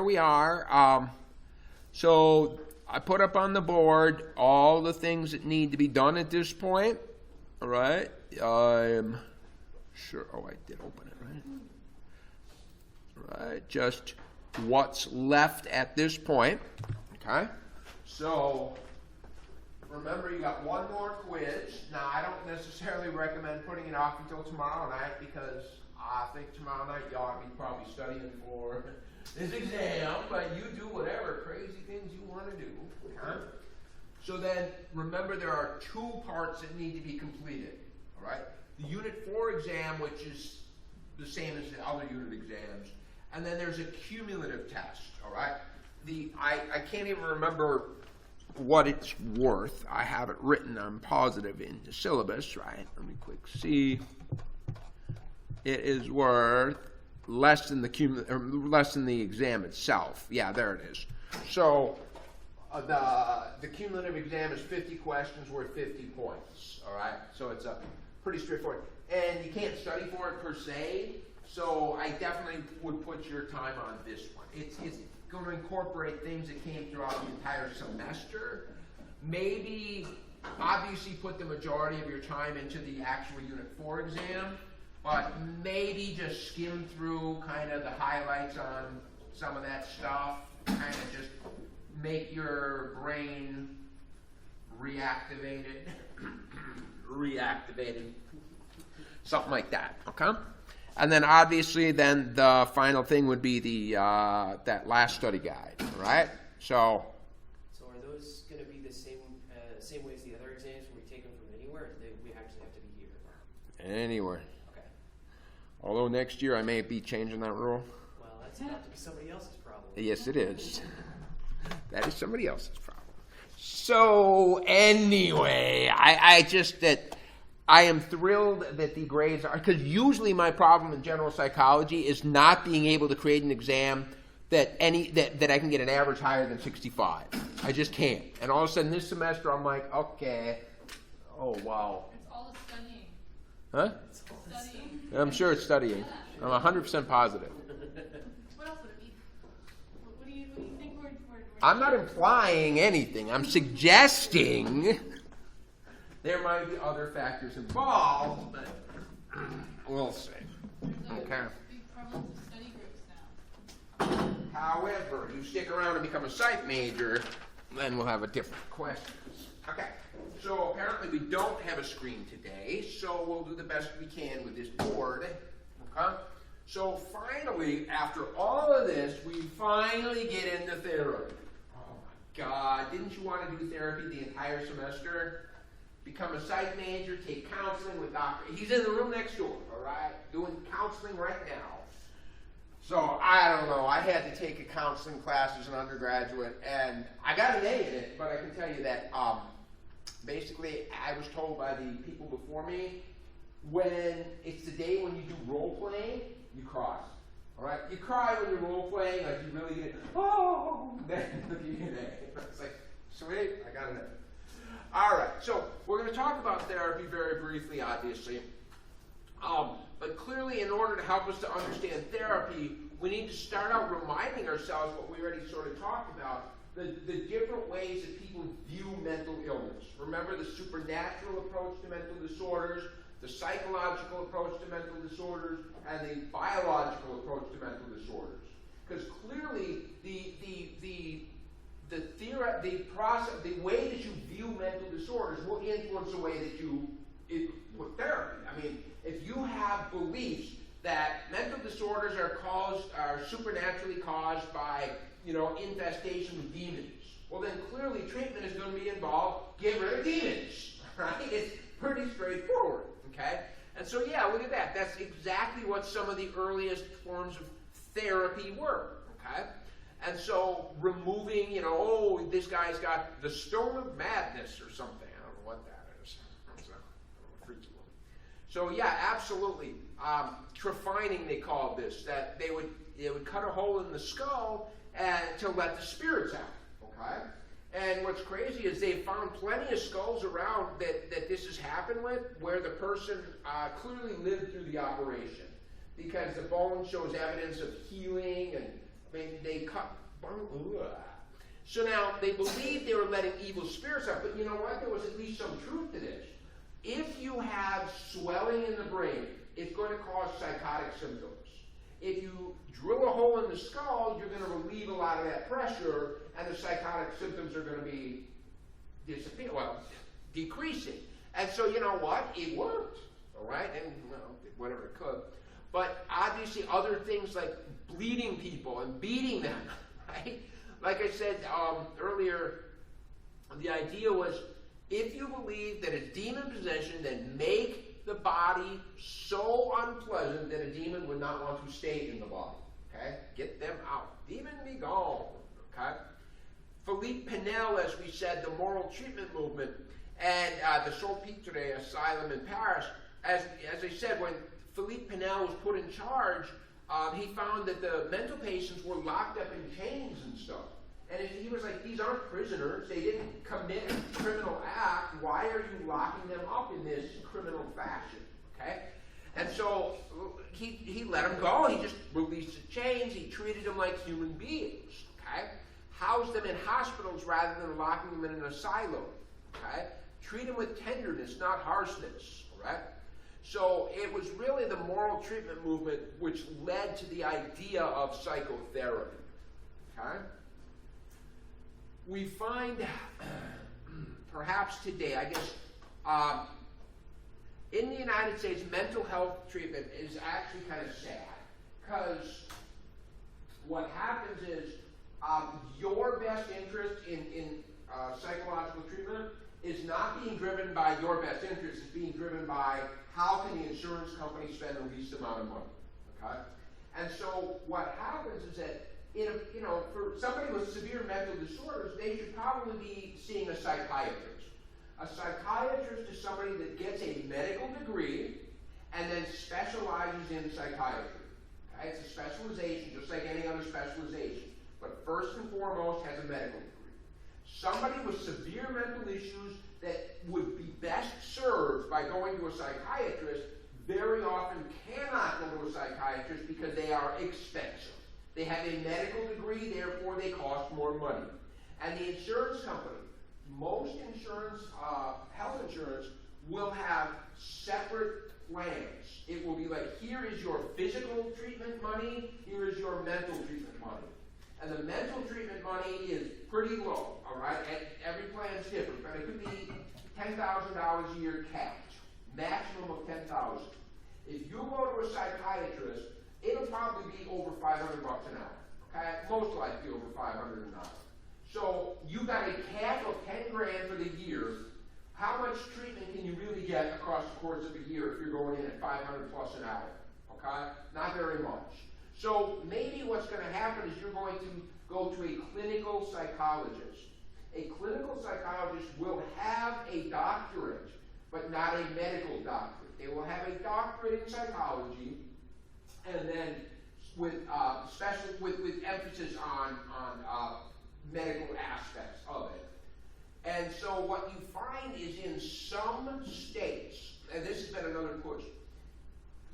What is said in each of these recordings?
we are. So I put up on the board all the things that need to be done at this point. All right. I'm sure. Oh, I did open it, right? All right. Just what's left at this point. Okay. So remember, you got one more quiz. Now, I don't necessarily recommend putting it off until tomorrow night because I think tomorrow night you ought to be probably studying for this exam, but you do whatever crazy things you want to do. Okay? So then, remember there are two parts that need to be completed. All right? The Unit 4 exam, which is the same as the other unit exams, and then there's a cumulative test. All right? I can't even remember what it's worth. I have it written, I'm positive, in the syllabus, right? Let me quick see. It is worth less than the exam itself. Yeah, there it is. So the cumulative exam is 50 questions worth 50 points. All right, so it's a pretty straightforward, and you can't study for it per se. So I definitely would put your time on this one. It's going to incorporate things that came throughout the entire semester. Maybe obviously put the majority of your time into the actual Unit 4 exam. But maybe just skim through kind of the highlights on some of that stuff, kind of just make your brain reactivated, something like that, okay? And then obviously then the final thing would be the that last study guide, right? So are those going to be the same way as the other exams where we take them from anywhere, or do we actually have to be here? Anywhere. Although next year I may be changing that rule. Well, that's about to be somebody else's problem. Yes, it is. That is somebody else's problem. So anyway, I am thrilled that the grades are, because usually my problem in general psychology is not being able to create an exam that I can get an average higher than 65. I just can't. And all of a sudden this semester I'm like, okay, oh wow. It's all the studying. Huh? Studying. I'm sure it's studying. I'm 100% positive. What else would it be? What do you think we're I'm not implying anything. I'm suggesting there might be other factors involved, but we'll see. Okay. Big problem with study groups now. However, you stick around and become a psych major, then we'll have a different question. Okay. So apparently we don't have a screen today, so we'll do the best we can with this board. Okay? So finally, after all of this, we finally get into therapy. Oh my God, didn't you want to do therapy the entire semester? Become a psych major, take counseling with Dr. He's in the room next door, all right? Doing counseling right now. So I don't know, I had to take a counseling class as an undergraduate, and I got an A in it, but I can tell you that basically, I was told by the people before me, when it's the day when you do role playing, you cry. All right, you cry when you're role playing, like you really get, oh, then you get an A. It's like, sweet, I got an A. All right, so we're going to talk about therapy very briefly, obviously. But clearly, in order to help us to understand therapy, we need to start out reminding ourselves what we already sort of talked about. The different ways that people view mental illness. Remember the supernatural approach to mental disorders, the psychological approach to mental disorders, and the biological approach to mental disorders. Because clearly, the way that you view mental disorders will influence the way that you put therapy. I mean, if you have beliefs that mental disorders are supernaturally caused by infestation with demons. Well, then clearly treatment is going to be involved. Get rid of demons, right? It's pretty straightforward, okay? And so, yeah, look at that. That's exactly what some of the earliest forms of therapy were, okay? And so removing, this guy's got the stone of madness or something. I don't know what that is. It's a freaky one. So, yeah, absolutely. Trephining, they called this, that they would cut a hole in the skull and to let the spirits out, okay? And what's crazy is they've found plenty of skulls around that this has happened with, where the person clearly lived through the operation, because the bone shows evidence of healing and they cut. So now they believed they were letting evil spirits out, but you know what? There was at least some truth to this. If you have swelling in the brain, it's going to cause psychotic symptoms. If you drill a hole in the skull, you're going to relieve a lot of that pressure, and the psychotic symptoms are going to be decreasing. And so you know what? It worked, all right? And whatever it could. But obviously other things like bleeding people and beating them, right? Like I said earlier, the idea was if you believe that it's demon possession, then make the body so unpleasant that a demon would not want to stay in the body. Okay? Get them out. Demon be gone. Okay? Philippe Pinel, as we said, the moral treatment movement, and the Salpêtrière Asylum in Paris, as I said, when Philippe Pinel was put in charge, he found that the mental patients were locked up in chains and stuff. And he was like, these aren't prisoners. They didn't commit a criminal act. Why are you locking them up in this criminal fashion? Okay? And so he let them go. He just released the chains. He treated them like human beings. Okay? Housed them in hospitals rather than locking them in an asylum. Okay? Treat them with tenderness, not harshness. Right? So it was really the moral treatment movement which led to the idea of psychotherapy. Okay? We find, perhaps today, I guess, in the United States, mental health treatment is actually kind of sad. Because what happens is your best interest in psychological treatment is not being driven by your best interest. It's being driven by how can the insurance company spend the least amount of money. Okay? And so what happens is that for somebody with severe mental disorders, they should probably be seeing a psychiatrist. A psychiatrist is somebody that gets a medical degree and then specializes in psychiatry. Okay? It's a specialization, just like any other specialization. But first and foremost, has a medical degree. Somebody with severe mental issues that would be best served by going to a psychiatrist very often cannot go to a psychiatrist because they are expensive. They have a medical degree, therefore they cost more money. And the insurance company, most insurance, health insurance, will have separate plans. It will be like, here is your physical treatment money, here is your mental treatment money. And the mental treatment money is pretty low, all right? And every plan is different, but it could be $10,000 a year capped, maximum of $10,000. If you go to a psychiatrist, it'll probably be over $500 an hour. Okay, most likely over $500 an hour. So you got a cap of 10 grand for the year. How much treatment can you really get across the course of a year if you're going in at $500 plus an hour? Okay, not very much. So maybe what's going to happen is you're going to go to a clinical psychologist. A clinical psychologist will have a doctorate, but not a medical doctorate. They will have a doctorate in psychology, and then with emphasis on medical aspects of it. And so what you find is in some states, and this has been another push,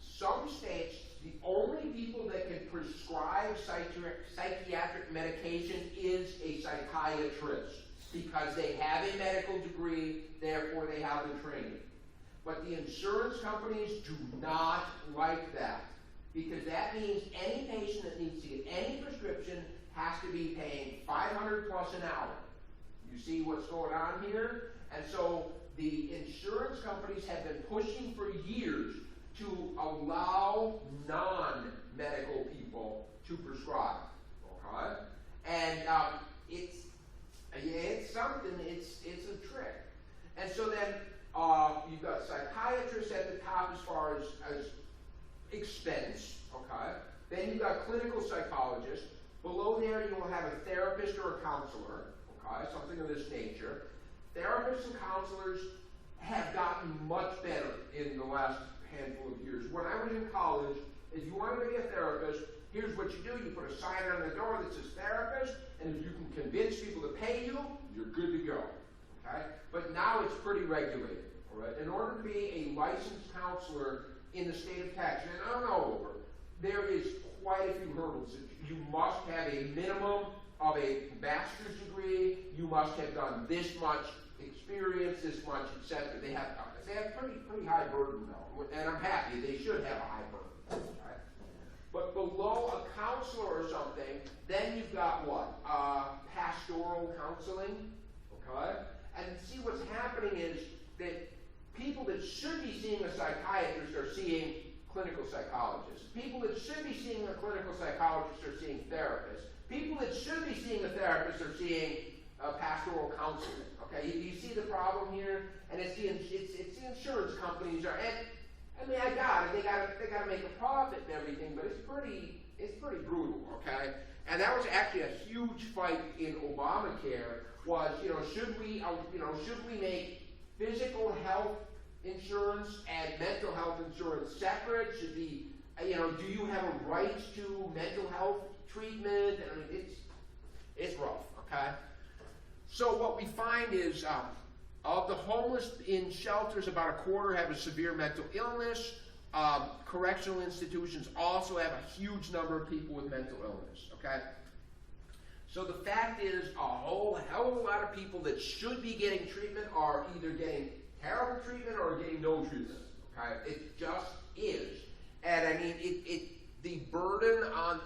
some states, the only people that can prescribe psychiatric medication is a psychiatrist because they have a medical degree, therefore they have the training. But the insurance companies do not like that, because that means any patient that needs to get any prescription has to be paying $500 plus an hour. You see what's going on here? And so the insurance companies have been pushing for years to allow non-medical people to prescribe. Okay? And it's something, it's a trick. And so then you've got psychiatrists at the top as far as expense, okay? Then you've got clinical psychologists. Below there you will have a therapist or a counselor, okay? Something of this nature. Therapists and counselors have gotten much better in the last handful of years. When I was in college, if you wanted to be a therapist, here's what you do. You put a sign on the door that says therapist, and if you can convince people to pay you, you're good to go, okay? But now it's pretty regulated, all right? In order to be a licensed counselor in the state of Texas, and I don't know, there is quite a few hurdles. You must have a minimum of a master's degree. You must have done this much experience, this much, etc. They have pretty high burden though, and I'm happy. They should have a high burden. Right? But below a counselor or something, then you've got what? Pastoral counseling. Okay? And see what's happening is that people that should be seeing a psychiatrist are seeing clinical psychologists. People that should be seeing a clinical psychologist are seeing therapists. People that should be seeing a therapist are seeing pastoral counseling. Okay, you see the problem here, and it's the insurance companies are. And I mean, I got it. They got to make a profit and everything, but it's pretty brutal. Okay, and that was actually a huge fight in Obamacare. Was should we make physical health insurance and mental health insurance separate? Should be, do you have a right to mental health treatment? I mean, it's rough, okay? So what we find is, of the homeless in shelters, about a quarter have a severe mental illness. Correctional institutions also have a huge number of people with mental illness, okay? So the fact is, a whole hell of a lot of people that should be getting treatment are either getting terrible treatment or getting no treatment. Okay, it just is, and I mean, the burden on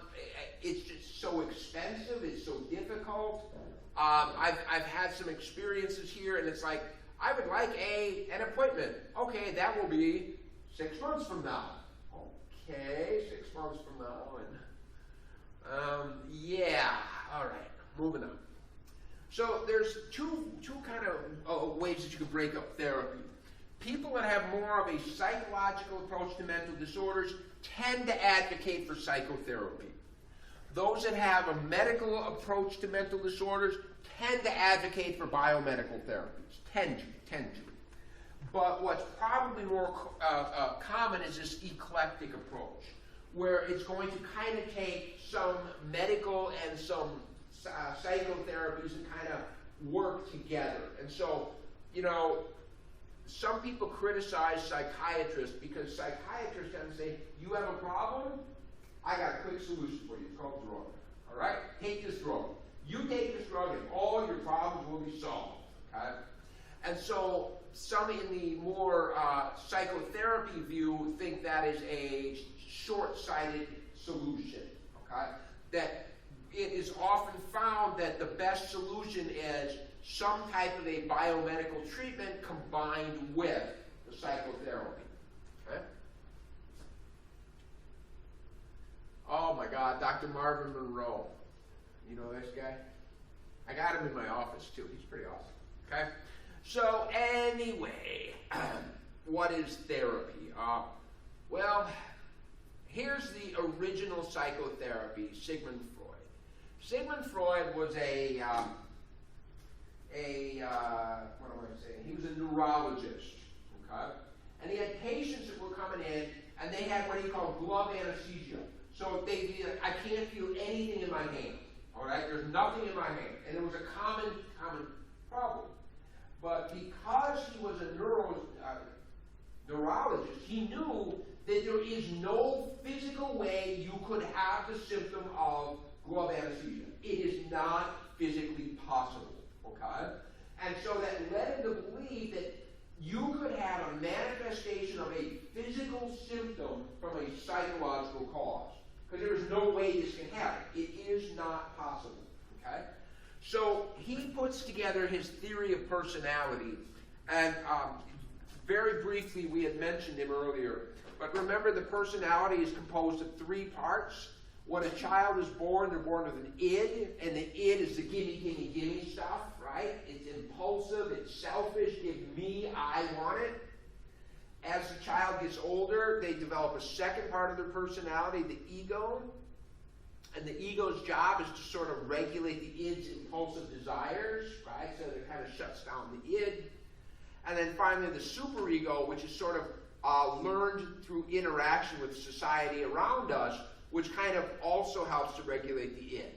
it's just so expensive. It's so difficult. I've had some experiences here, and it's like I would like an appointment. Okay, that will be 6 months from now. Okay, 6 months from now, and yeah. All right, moving on. So there's two kind of ways that you can break up therapy. People that have more of a psychological approach to mental disorders tend to advocate for psychotherapy. Those that have a medical approach to mental disorders tend to advocate for biomedical therapies. Tend to. But what's probably more common is this eclectic approach, where it's going to kind of take some medical and some psychotherapies and kind of work together. And so, some people criticize psychiatrists because psychiatrists tend to say, you have a problem? I got a quick solution for you. It's called drug. All right? Take this drug. You take this drug and all your problems will be solved. Okay? And so some in the more psychotherapy view think that is a short-sighted solution. Okay? That it is often found that the best solution is some type of a biomedical treatment combined with the psychotherapy. Okay? Oh my God, Dr. Marvin Monroe. You know this guy? I got him in my office too. He's pretty awesome. Okay? So anyway, what is therapy? Well, here's the original psychotherapy, Sigmund Freud. Sigmund Freud was what am I saying? He was a neurologist, okay? And he had patients that were coming in, and they had what he called glove anesthesia. So they feel, I can't feel anything in my hand, all right? There's nothing in my hand. And it was a common problem. But because he was a neurologist, he knew that there is no physical way you could have the symptom of glove anesthesia. It is not physically possible, okay? And so that led him to believe that you could have a manifestation of a physical symptom from a psychological cause. Because there is no way this can happen. It is not possible, okay? So he puts together his theory of personality, and very briefly we had mentioned him earlier, but remember the personality is composed of 3 parts. When a child is born, they're born with an id, and the id is the gimme, gimme, gimme stuff, right? It's impulsive, it's selfish, give me, I want it. As the child gets older, they develop a second part of their personality, the ego. And the ego's job is to sort of regulate the id's impulsive desires, right? So it kind of shuts down the id. And then finally the superego, which is sort of learned through interaction with society around us, which kind of also helps to regulate the id.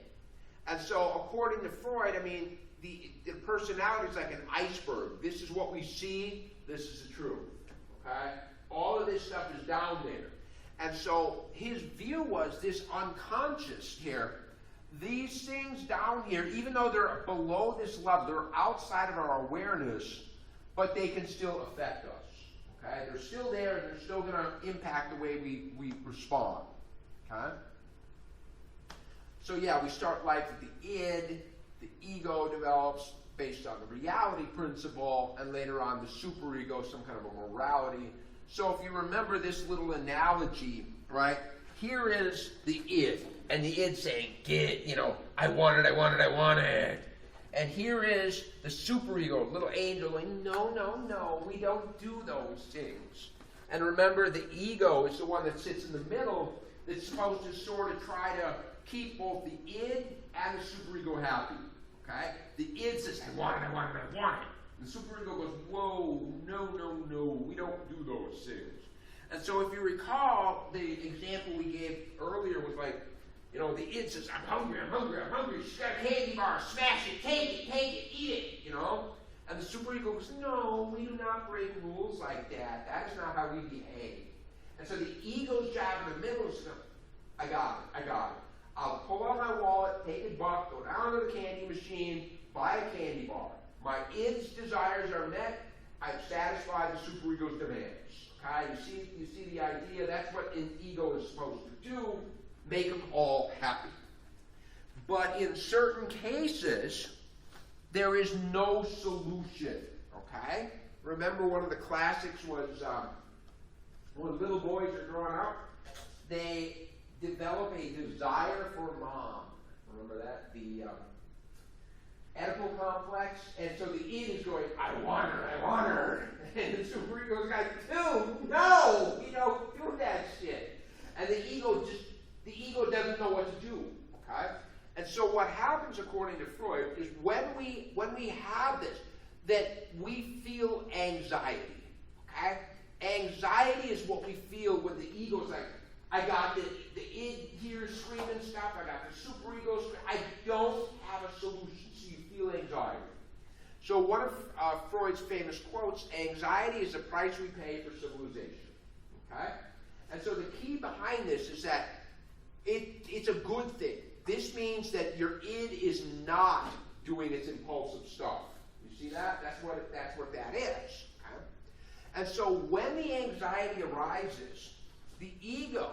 And so according to Freud, I mean, the personality is like an iceberg. This is what we see, this is the truth. Okay? All of this stuff is down there. And so his view was this unconscious here, these things down here, even though they're below this level, they're outside of our awareness, but they can still affect us. Okay? They're still there, and they're still going to impact the way we respond. Okay? So yeah, we start life with the id, the ego develops based on the reality principle, and later on the superego, some kind of a morality. So if you remember this little analogy, right? Here is the id, and the id saying, get, I want it, I want it, I want it. And here is the superego, little angel, going, no, we don't do those things. And remember, the ego is the one that sits in the middle that's supposed to sort of try to keep both the id and the superego happy. Okay? The id says, I want it, I want it, I want it. And the superego goes, whoa, no, we don't do those things. And so if you recall, the example we gave earlier was like, the id says, I'm hungry, she's got a candy bar, smash it, take it, eat it, And the superego goes, no, we do not break rules like that. That is not how we behave. And so the ego's job in the middle is to go, I got it. I'll pull out my wallet, take a buck, go down to the candy machine, buy a candy bar. My id's desires are met, I've satisfied the superego's demands. Okay, you see the idea? That's what an ego is supposed to do, make them all happy. But in certain cases, there is no solution. Okay? Remember, one of the classics was when little boys are growing up, they develop a desire for mom. Remember that? The Oedipal complex. And so the id is going, I want her. And the superego is like, dude, no, we don't do that shit. And the ego doesn't know what to do. Okay? And so what happens, according to Freud, is when we have this, that we feel anxiety. Okay? Anxiety is what we feel when the ego's like, I got the id here screaming stuff, I got the superego screaming, I don't have a solution, so you feel anxiety. So one of Freud's famous quotes, anxiety is the price we pay for civilization. Okay? And so the key behind this is that it's a good thing. This means that your id is not doing its impulsive stuff. You see that? That's what that is. Okay? And so when the anxiety arises, the ego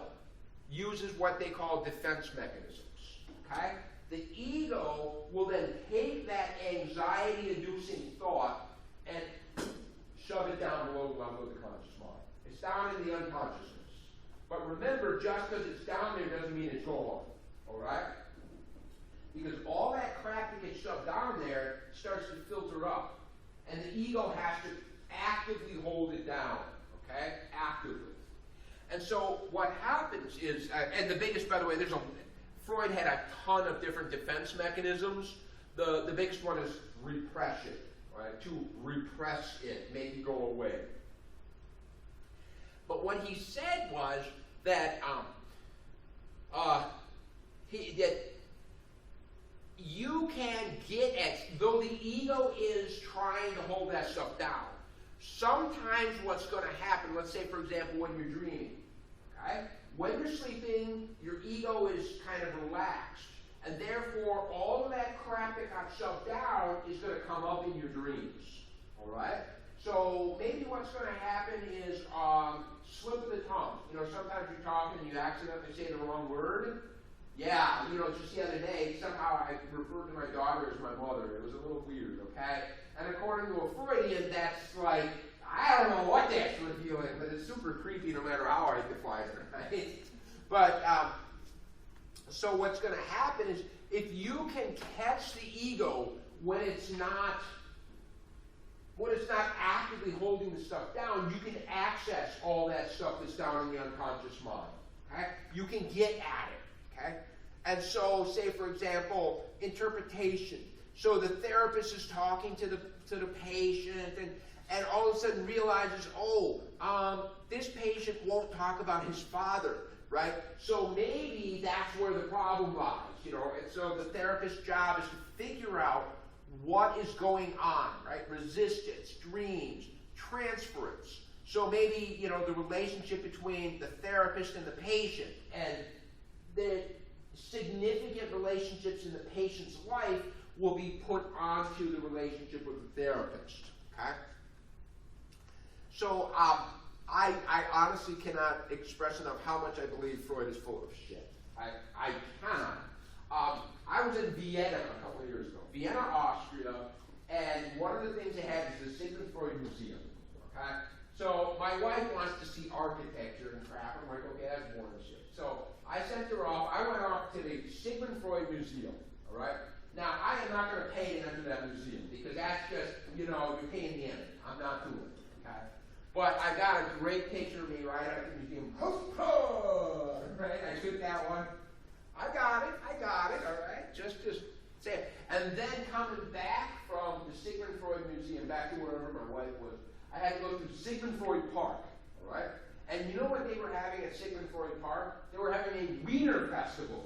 uses what they call defense mechanisms. Okay? The ego will then take that anxiety-inducing thought and shove it down below the level of the conscious mind. It's down in the unconsciousness. But remember, just because it's down there doesn't mean it's gone. All right? Because all that crap that gets shoved down there starts to filter up. And the ego has to actively hold it down. Okay? Actively. And so what happens is, and the biggest, by the way, Freud had a ton of different defense mechanisms. The biggest one is repression, right? To repress it, make it go away. But what he said was that that you can get at, though the ego is trying to hold that stuff down, sometimes what's going to happen, let's say, for example, when you're dreaming, okay? When you're sleeping, your ego is kind of relaxed, and therefore all of that crap that got shoved down is going to come up in your dreams, all right? So maybe what's going to happen is slip of the tongue. Sometimes you're talking and you accidentally say the wrong word. Yeah, just the other day, somehow I referred to my daughter as my mother. It was a little weird, okay? And according to a Freudian, that's like, I don't know what that's revealing, but it's super creepy no matter how I define it, right? But, so what's going to happen is, if you can catch the ego when it's not actively holding the stuff down, you can access all that stuff that's down in the unconscious mind, okay? You can get at it, okay? And so, say, for example, interpretation. So the therapist is talking to the patient, and all of a sudden realizes, this patient won't talk about his father, right? So maybe that's where the problem lies, And so the therapist's job is to figure out what is going on, right? Resistance, dreams, transference. So maybe, you know, the relationship between the therapist and the patient, and the significant relationships in the patient's life will be put onto the relationship with the therapist, okay? So, I honestly cannot express enough how much I believe Freud is full of shit. I cannot. I was in Vienna a couple of years ago, Vienna, Austria, and one of the things they had is the Sigmund Freud Museum, okay? So my wife wants to see architecture and crap. I'm like, okay, that's boring shit. So I sent her off. I went off to the Sigmund Freud Museum, all right? Now, I am not going to pay to enter that museum because that's just, you know, you're paying the enemy. I'm not doing it, okay? But I got a great picture of me right at the museum. Right? I took that one. I got it, all right? Just say it. And then coming back from the Sigmund Freud Museum, back to wherever my wife was, I had to go through Sigmund Freud Park, all right? And you know what they were having at Sigmund Freud Park? They were having a Wiener Festival.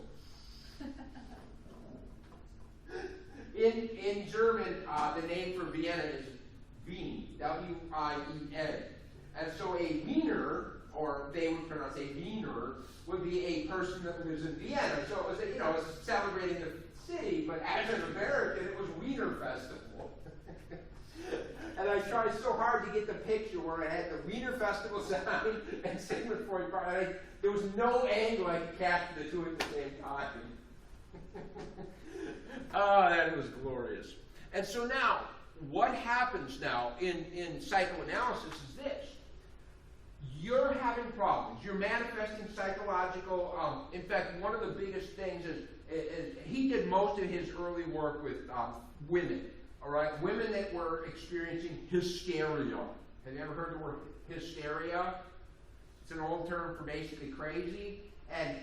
In German, the name for Vienna is Wien, W-I-E-N. And so a Wiener, or they would pronounce a Wiener, would be a person that lives in Vienna. So it was, you know, it was celebrating the city, but as an American, it was Wiener Festival. And I tried so hard to get the picture where I had the Wiener Festival sign and Sigmund Freud Park. There was no angle I could capture the two at the same time. Oh, that was glorious. And so now, what happens now in psychoanalysis is this. You're having problems. You're manifesting psychological, in fact, one of the biggest things is he did most of his early work with women, all right? Women that were experiencing hysteria. Have you ever heard the word hysteria? It's an old term for basically crazy, and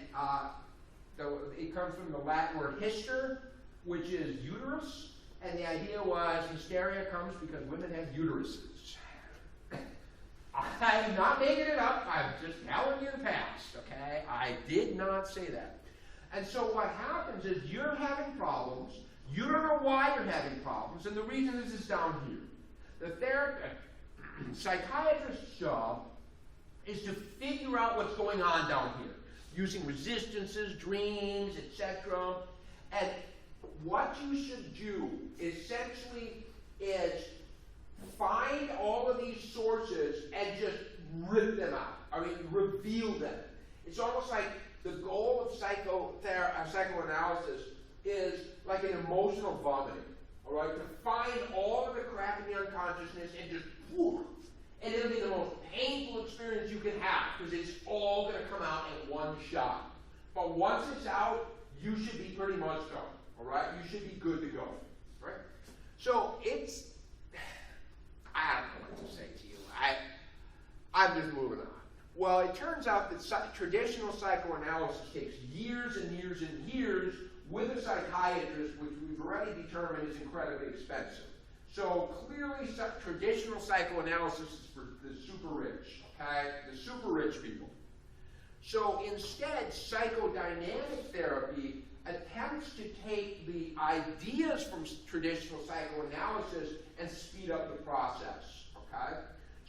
it comes from the Latin word hyster, which is uterus, and the idea was hysteria comes because women have uteruses. I'm not making it up, I'm just telling you the past, okay? I did not say that. And so what happens is you're having problems, you don't know why you're having problems, and the reason is down here. The therapist, psychiatrist's job is to figure out what's going on down here, using resistances, dreams, etc. And what you should do essentially is find all of these sources and just rip them out. I mean, reveal them. It's almost like the goal of psychoanalysis is like an emotional vomiting. All right, to find all of the crap in the unconsciousness and just whoo, and it'll be the most painful experience you can have because it's all going to come out in one shot. But once it's out, you should be pretty much done. All right, you should be good to go. Right? So it's, I don't know what to say to you. I'm just moving on. Well, it turns out that traditional psychoanalysis takes years and years and years with a psychiatrist, which we've already determined is incredibly expensive. So clearly, traditional psychoanalysis is for the super rich, okay? The super rich people. So instead, psychodynamic therapy attempts to take the ideas from traditional psychoanalysis and speed up the process, okay?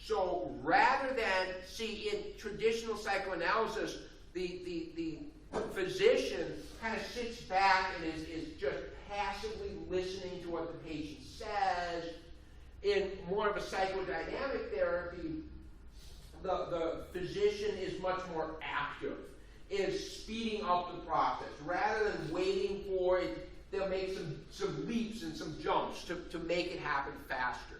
So rather than, see, in traditional psychoanalysis, the physician kind of sits back and is just passively listening to what the patient says. In more of a psychodynamic therapy, the physician is much more active, is speeding up the process. Rather than waiting for it, they'll make some leaps and some jumps to make it happen faster.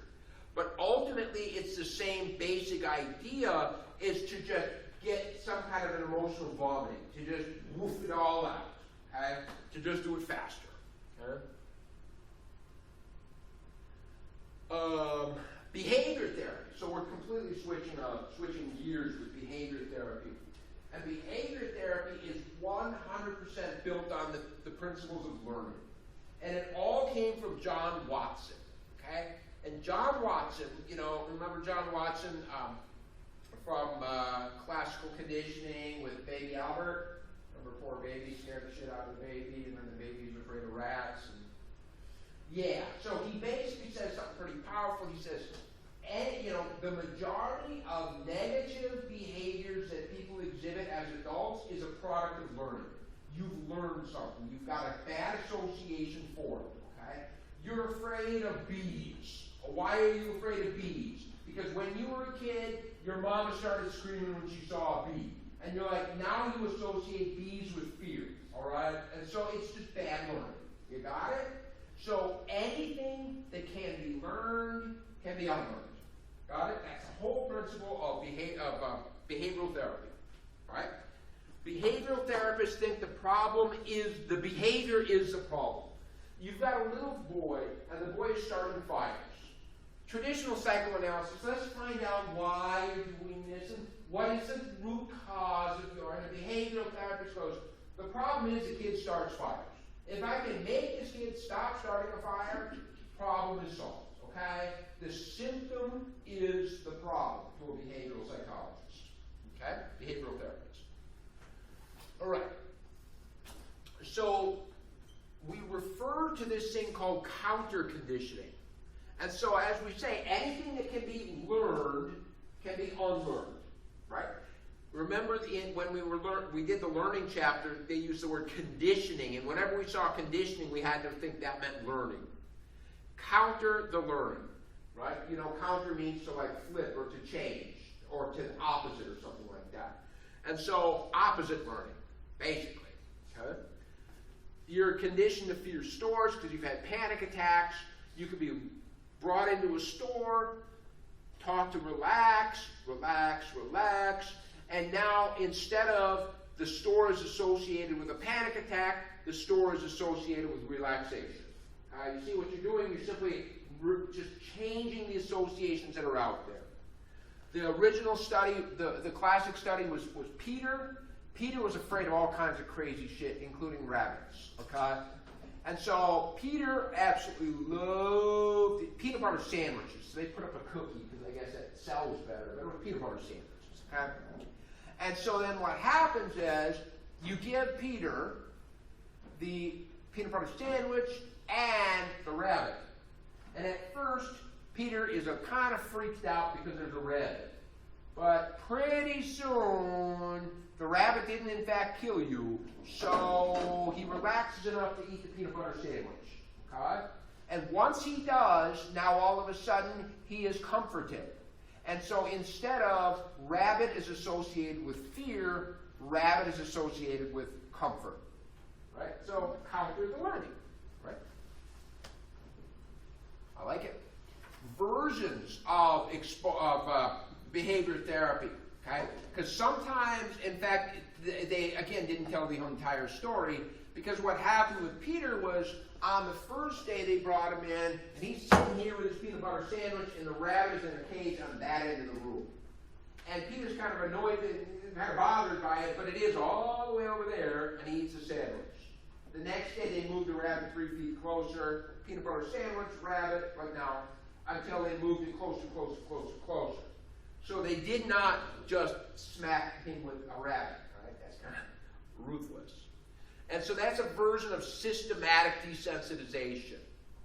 But ultimately, it's the same basic idea, is to just get some kind of an emotional vomiting, to just woof it all out, okay? To just do it faster, okay? Behavior therapy. So we're completely switching gears with behavior therapy. And behavior therapy is 100% built on the principles of learning. And it all came from John Watson, okay? And John Watson, you know, remember John Watson from classical conditioning with Baby Albert? Remember poor baby scared the shit out of the baby, and then the baby's afraid of rats. And yeah, so he basically says something pretty powerful. He says, you know, the majority of learn something, you've got a bad association for it, okay? You're afraid of bees. Why are you afraid of bees? Because when you were a kid, your mama started screaming when she saw a bee. And you're like, now you associate bees with fear, all right? And so it's just bad learning. You got it? So anything that can be learned can be unlearned. Got it? That's the whole principle of behavioral therapy, right? Behavioral therapists think the problem is, the behavior is the problem. You've got a little boy, and the boy is starting fires. Traditional psychoanalysis, let's find out why you're doing this, and what is the root cause of your, and the behavioral therapist goes, the problem is the kid starts fires. If I can make this kid stop starting a fire, problem is solved, okay? The symptom is the problem to a behavioral psychologist, okay? Behavioral therapist. All right. So we refer to this thing called counter conditioning. And so as we say, anything that can be learned can be unlearned, right? Remember when we did the learning chapter, they used the word conditioning, and whenever we saw conditioning, we had to think that meant learning. Counter the learning, right? You know, counter means to like flip or to change or to the opposite or something like that. And so opposite learning, basically, okay? You're conditioned to fear stores because you've had panic attacks. You could be brought into a store, taught to relax, relax, relax, and now instead of the store is associated with a panic attack, the store is associated with relaxation. You see what you're doing? You're simply just changing the associations that are out there. The original study, the classic study was Peter. Peter was afraid of all kinds of crazy shit, including rabbits, okay? And so Peter absolutely loved peanut butter sandwiches. So they put up a cookie because I guess that sells better, but it was peanut butter sandwiches, okay? And so then what happens is you give Peter the peanut butter sandwich and the rabbit. And at first, Peter is kind of freaked out because there's a rabbit. But pretty soon, the rabbit didn't in fact kill you, so he relaxes enough to eat the peanut butter sandwich. Okay? And once he does, now all of a sudden, he is comforted. And so instead of rabbit is associated with fear, rabbit is associated with comfort. Right? So counter the learning. Right? I like it. Versions of behavior therapy. Okay? Because sometimes, in fact, they, again, didn't tell the entire story, because what happened with Peter was, on the first day they brought him in, and he's sitting here with his peanut butter sandwich, and the rabbit is in a cage on that end of the room. And Peter's kind of annoyed and kind of bothered by it, but it is all the way over there, and he eats the sandwich. The next day they moved the rabbit 3 feet closer, peanut butter sandwich, rabbit, like now, until they moved it closer, closer, closer, closer. So they did not just smack him with a rabbit, right? That's kind of ruthless. And so that's a version of systematic desensitization,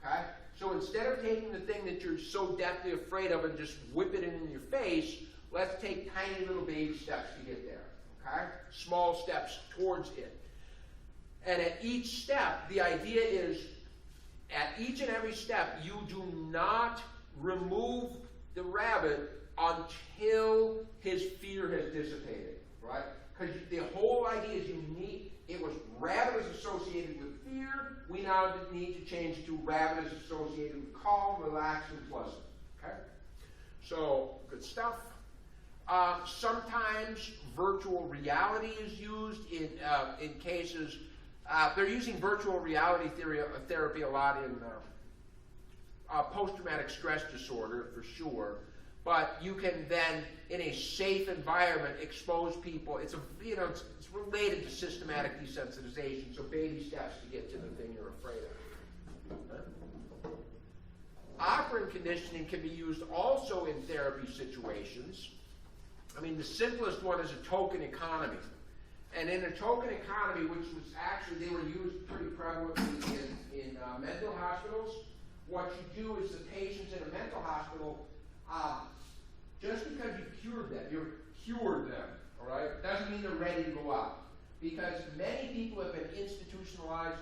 okay? So instead of taking the thing that you're so deathly afraid of and just whip it in your face, let's take tiny little baby steps to get there, okay? Small steps towards it. And at each step, the idea is, at each and every step, you do not remove the rabbit until his fear has dissipated, right? Because the whole idea is unique. It was rabbit is associated with fear. We now need to change it to rabbit is associated with calm, relaxed, and pleasant. Okay? So, good stuff. Sometimes virtual reality is used in cases. They're using virtual reality therapy a lot in post-traumatic stress disorder, for sure. But you can then, in a safe environment, expose people. It's related to systematic desensitization, so baby steps to get to the thing you're afraid of. Operant conditioning can be used also in therapy situations. I mean, the simplest one is a token economy. And in a token economy, which was actually, they were used pretty prevalently in mental hospitals, what you do is the patients in a mental hospital, just because you've cured them, all right, doesn't mean they're ready to go out. because many people have been institutionalized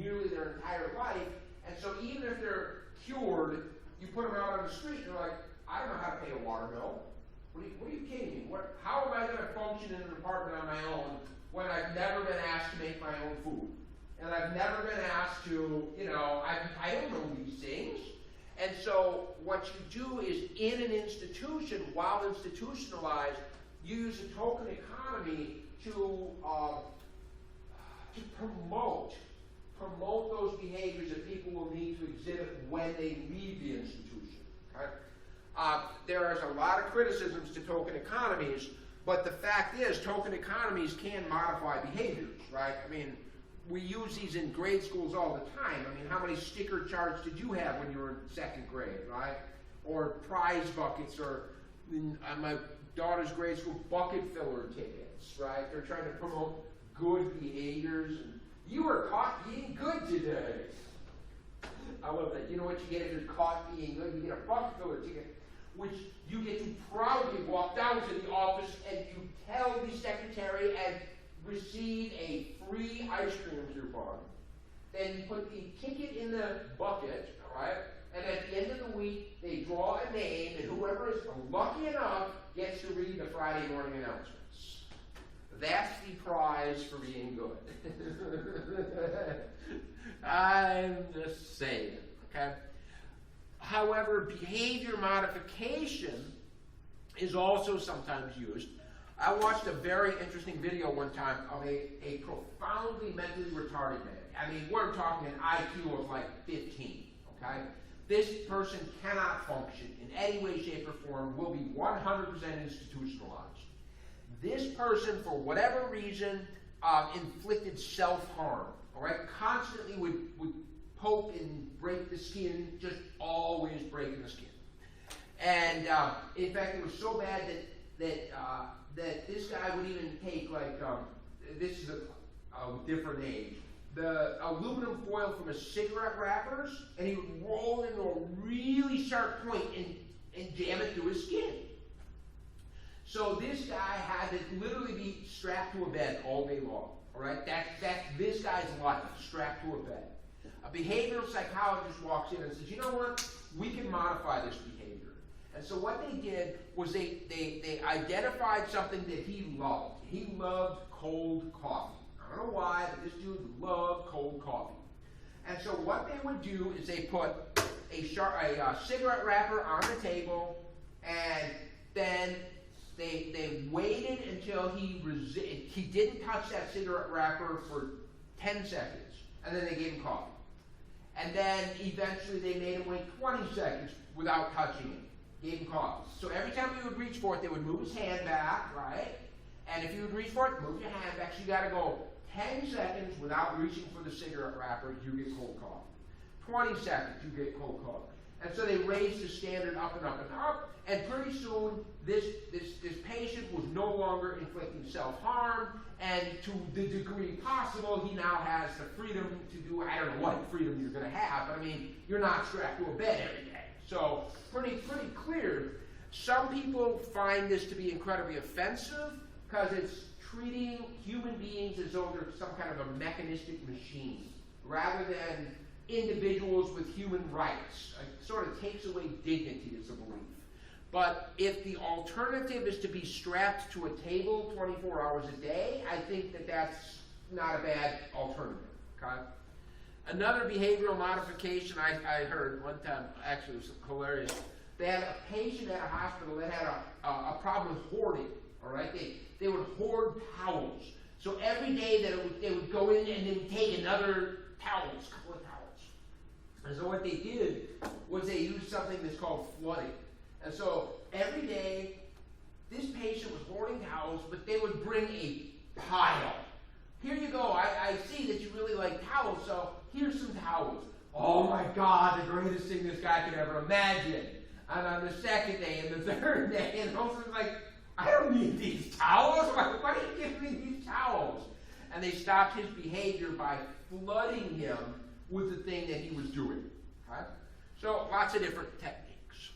nearly their entire life, and so even if they're cured, you put them out on the street, and they're like, I don't know how to pay a water bill. What are you kidding me? How am I going to function in an apartment on my own when I've never been asked to make my own food? And I've never been asked to, I don't know these things. And so what you do is, in an institution, while institutionalized, you use a token economy to promote those behaviors that people will need to exhibit when they leave the institution. Okay? There is a lot of criticisms to token economies, but the fact is, token economies can modify behaviors, right? I mean, we use these in grade schools all the time. I mean, how many sticker charts did you have when you were in 2nd grade, right? Or prize buckets, or in my daughter's grade school, bucket filler tickets, right? They're trying to promote good behaviors. And you were caught being good today. I love that. You know what you get if you're caught being good? You get a bucket filler ticket, which you get to proudly walk down to the office and you tell the secretary and receive a free ice cream coupon. Then you put the ticket in the bucket, all right? And at the end of the week, they draw a name, and whoever is lucky enough gets to read the Friday morning announcements. That's the prize for being good. I'm just saying, okay? However, behavior modification is also sometimes used. I watched a very interesting video one time of a profoundly mentally retarded man. I mean, we're talking an IQ of like 15, okay? This person cannot function in any way, shape, or form, will be 100% institutionalized. This person, for whatever reason, inflicted self-harm, all right? Constantly would poke and break the skin, just always breaking the skin. And in fact, it was so bad that this guy would even take, like, this is a different age, the aluminum foil from his cigarette wrappers, and he would roll it into a really sharp point and jam it through his skin. So this guy had to literally be strapped to a bed all day long. All right, that's this guy's life, strapped to a bed. A behavioral psychologist walks in and says, you know what? We can modify this behavior. And so what they did was they identified something that he loved. He loved cold coffee. I don't know why, but this dude loved cold coffee. And so what they would do is they put a cigarette wrapper on the table, and then they waited until he didn't touch that cigarette wrapper for 10 seconds, and then they gave him coffee. And then eventually they made him wait 20 seconds without touching it. Gave him coffee. So every time he would reach for it, they would move his hand back, right? And if you would reach for it, move your hand back. So you got to go 10 seconds without reaching for the cigarette wrapper, you get cold coffee. 20 seconds, you get cold coffee. And so they raised the standard up and up and up, and pretty soon this patient was no longer inflicting self-harm, and to the degree possible, he now has the freedom to do, I don't know what freedom you're going to have, but I mean, you're not strapped to a bed every day. So pretty clear. Some people find this to be incredibly offensive because it's treating human beings as though they're some kind of a mechanistic machine, rather than individuals with human rights. It sort of takes away dignity, is the belief. But if the alternative is to be strapped to a table 24 hours a day, I think that that's not a bad alternative. Okay? Another behavioral modification I heard one time, actually it was hilarious. They had a patient at a hospital that had a problem with hoarding. All right, they would hoard towels. So every day that they would go in and they would take another towels, couple of towels. And so what they did was they used something that's called flooding. And so every day, this patient was hoarding towels, but they would bring a pile. Here you go. I see that you really like towels, so here's some towels. Oh my God, the greatest thing this guy could ever imagine. And on the second day and the third day, and also like, I don't need these towels. Why are you giving me these towels? And they stopped his behavior by flooding him with the thing that he was doing. Okay? So lots of different techniques.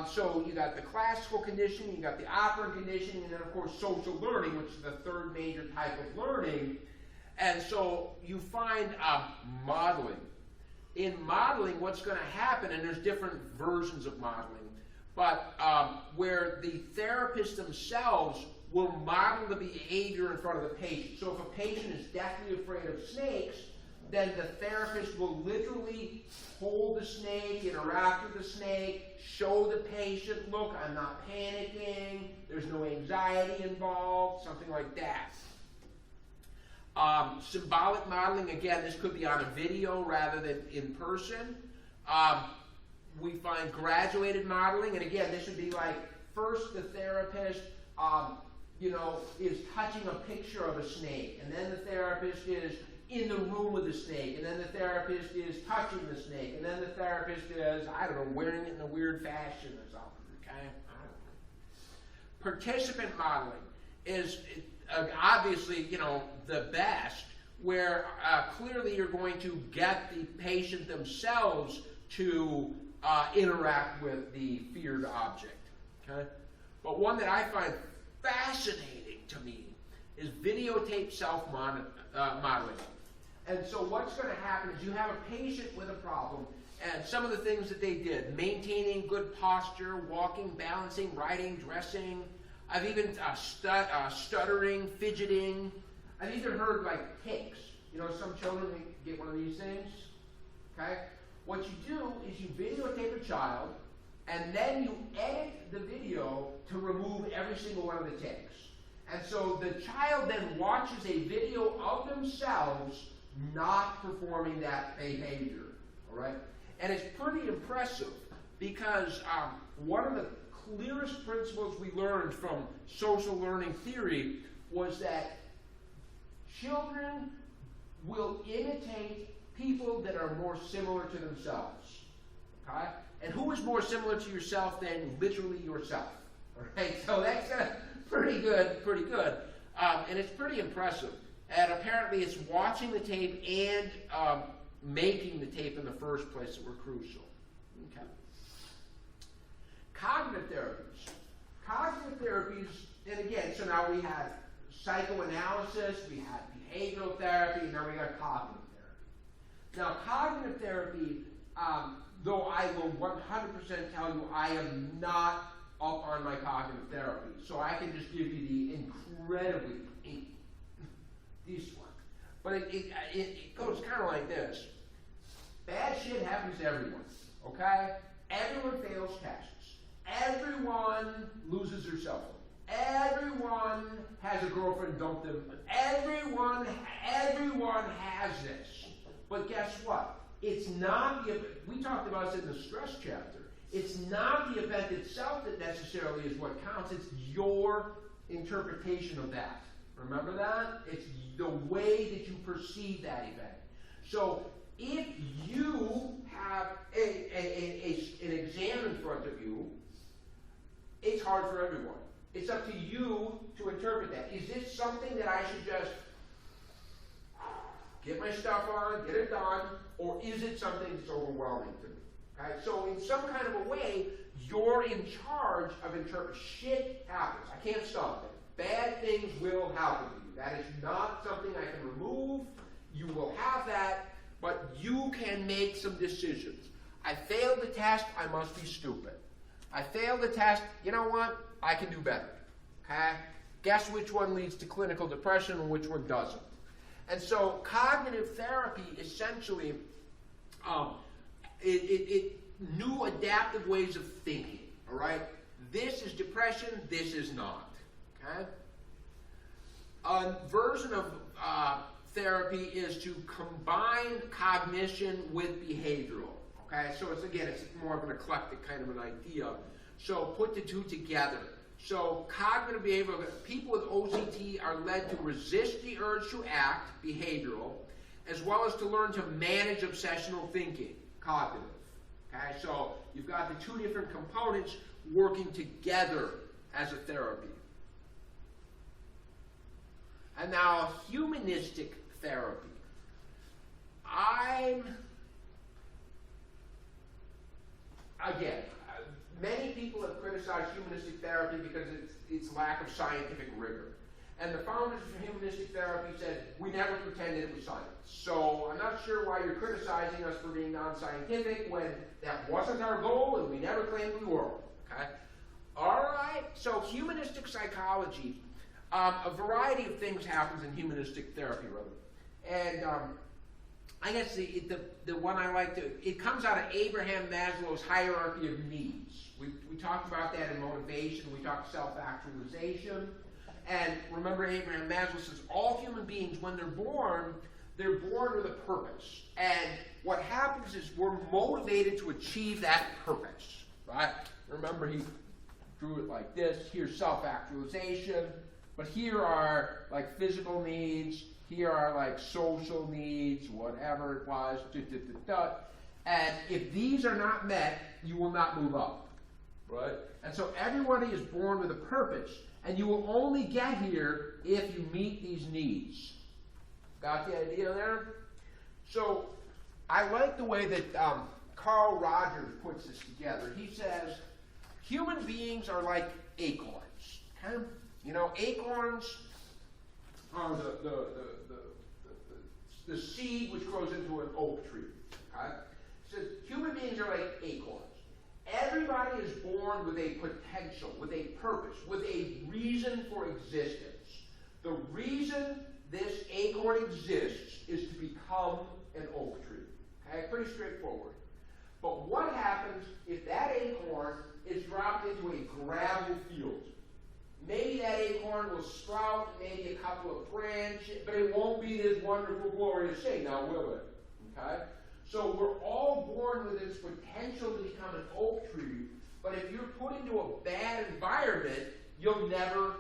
So you got the classical conditioning, you got the operant conditioning, and then of course social learning, which is the third major type of learning. And so you find modeling. In modeling, what's going to happen, and there's different versions of modeling, but where the therapists themselves will model the behavior in front of the patient. So if a patient is deathly afraid of snakes, then the therapist will literally hold the snake, interact with the snake, show the patient, look, I'm not panicking, there's no anxiety involved, something like that. Symbolic modeling, again, this could be on a video rather than in person. We find graduated modeling, and again, this would be like, first the therapist, is touching a picture of a snake, and then the therapist is in the room with the snake, and then the therapist is touching the snake, and then the therapist is, I don't know, wearing it in a weird fashion or something, okay? I don't know. Participant modeling is obviously, the best, where clearly you're going to get the patient themselves to interact with the feared object, okay? But one that I find fascinating to me is videotape self-modeling. And so what's going to happen is you have a patient with a problem, and some of the things that they did, maintaining good posture, walking, balancing, writing, dressing. I've even stuttering, fidgeting. I've even heard like tics. Some children get one of these things. Okay? What you do is you videotape a child, and then you edit the video to remove every single one of the tics. And so the child then watches a video of themselves not performing that behavior, all right? And it's pretty impressive because one of the clearest principles we learned from social learning theory was that children will imitate people that are more similar to themselves, okay? And who is more similar to yourself than literally yourself, all right? So that's pretty good. And it's pretty impressive. And apparently it's watching the tape and making the tape in the first place that were crucial. Okay. Cognitive therapies. Cognitive therapies, and again, so now we have psychoanalysis, we have behavioral therapy, and now we got cognitive therapy. Now, cognitive therapy, though I will 100% tell you I am not up on my cognitive therapy, so I can just give you the incredibly this one. But it goes kind of like this. Bad shit happens to everyone, okay? Everyone fails tests. Everyone loses their cell phone. Everyone has a girlfriend dump them. Everyone has this. But guess what? It's not we talked about this in the stress chapter. It's not the event itself that necessarily is what counts. It's your interpretation of that. Remember that? It's the way that you perceive that event. So if you have an exam in front of you, it's hard for everyone. It's up to you to interpret that. Is this something that I should just get my stuff on, get it done, or is it something that's overwhelming to me? Okay? So in some kind of a way, you're in charge of interpreting. Shit happens. I can't stop it. Bad things will happen to you. That is not something I can remove. You will have that, but you can make some decisions. I failed the test, I must be stupid. I failed the test, you know what? I can do better. Okay? Guess which one leads to clinical depression and which one doesn't. And so cognitive therapy essentially, new adaptive ways of thinking, all right? This is depression, this is not. Okay? A version of therapy is to combine cognition with behavioral. Okay, so it's more of an eclectic kind of an idea. So put the two together. So cognitive behavioral, people with OCT are led to resist the urge to act, behavioral, as well as to learn to manage obsessional thinking, cognitive. Okay, so you've got the two different components working together as a therapy. And now, humanistic therapy. Many criticize humanistic therapy because its lack of scientific rigor. And the founders of humanistic therapy said, we never pretended it was science. So I'm not sure why you're criticizing us for being non-scientific when that wasn't our goal and we never claimed we were, okay? All right, so humanistic psychology, a variety of things happens in humanistic therapy, rather. And I guess the one I like to, it comes out of Abraham Maslow's hierarchy of needs. We talked about that in motivation, we talked self-actualization. And remember, Abraham Maslow says all human beings, when they're born with a purpose. And what happens is we're motivated to achieve that purpose, right? Remember, he drew it like this. Here's self-actualization. But here are like physical needs. Here are like social needs, whatever it was. And if these are not met, you will not move up, right? And so everybody is born with a purpose. And you will only get here if you meet these needs. Got the idea there? So I like the way that Carl Rogers puts this together. He says, human beings are like acorns. Okay? You know, acorns are the seed which grows into an oak tree. Okay? He says, human beings are like acorns. Everybody is born with a potential, with a purpose, with a reason for existence. The reason this acorn exists is to become an oak tree. Okay, pretty straightforward. But what happens if that acorn is dropped into a gravel field? Maybe that acorn will sprout, maybe a couple of branches, but it won't be this wonderful, glorious thing, now will it? Okay? So we're all born with this potential to become an oak tree, but if you're put into a bad environment, you'll never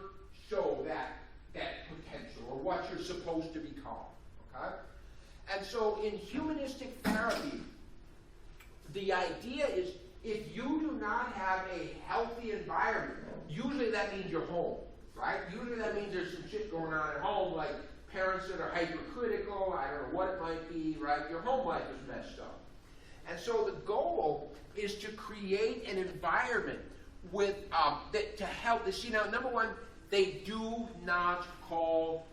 show that potential or what you're supposed to become. Okay? And so in humanistic therapy, the idea is if you do not have a healthy environment, usually that means you're home, right? Usually that means there's some shit going on at home, like parents that are hypercritical, I don't know what it might be, right? Your home life is messed up. And so the goal is to create an environment with to help. See, now, number one, they do not call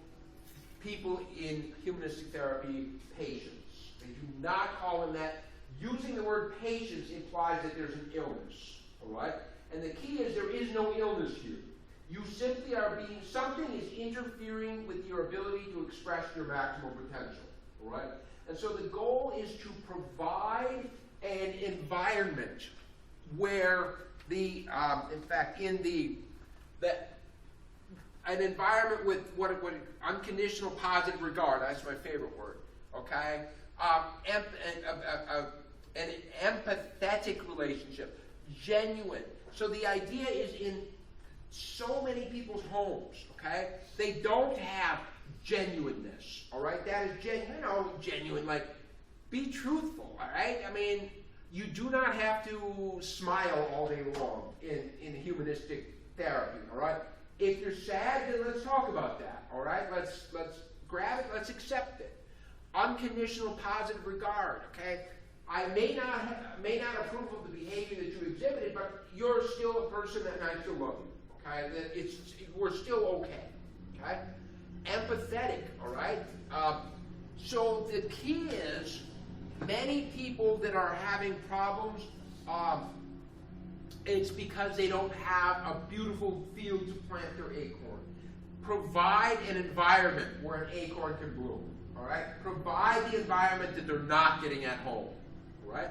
people in humanistic therapy patients. They do not call them that. Using the word patients implies that there's an illness, all right? And the key is there is no illness here. You simply are being, something is interfering with your ability to express your maximal potential, all right? And so the goal is to provide an environment where in fact, an environment with what unconditional positive regard, that's my favorite word, okay? An empathetic relationship, genuine. So the idea is in so many people's homes, okay? They don't have genuineness, all right? That is genuine, like, be truthful, all right? I mean, you do not have to smile all day long in humanistic therapy, all right? If you're sad, then let's talk about that, all right? Let's grab it, let's accept it. Unconditional positive regard, okay? I may not approve of the behavior that you exhibited, but you're still a person and I still love you, okay? We're still okay? Empathetic, all right? So the key is many people that are having problems, it's because they don't have a beautiful field to plant their acorn. Provide an environment where an acorn can bloom, all right? Provide the environment that they're not getting at home, all right?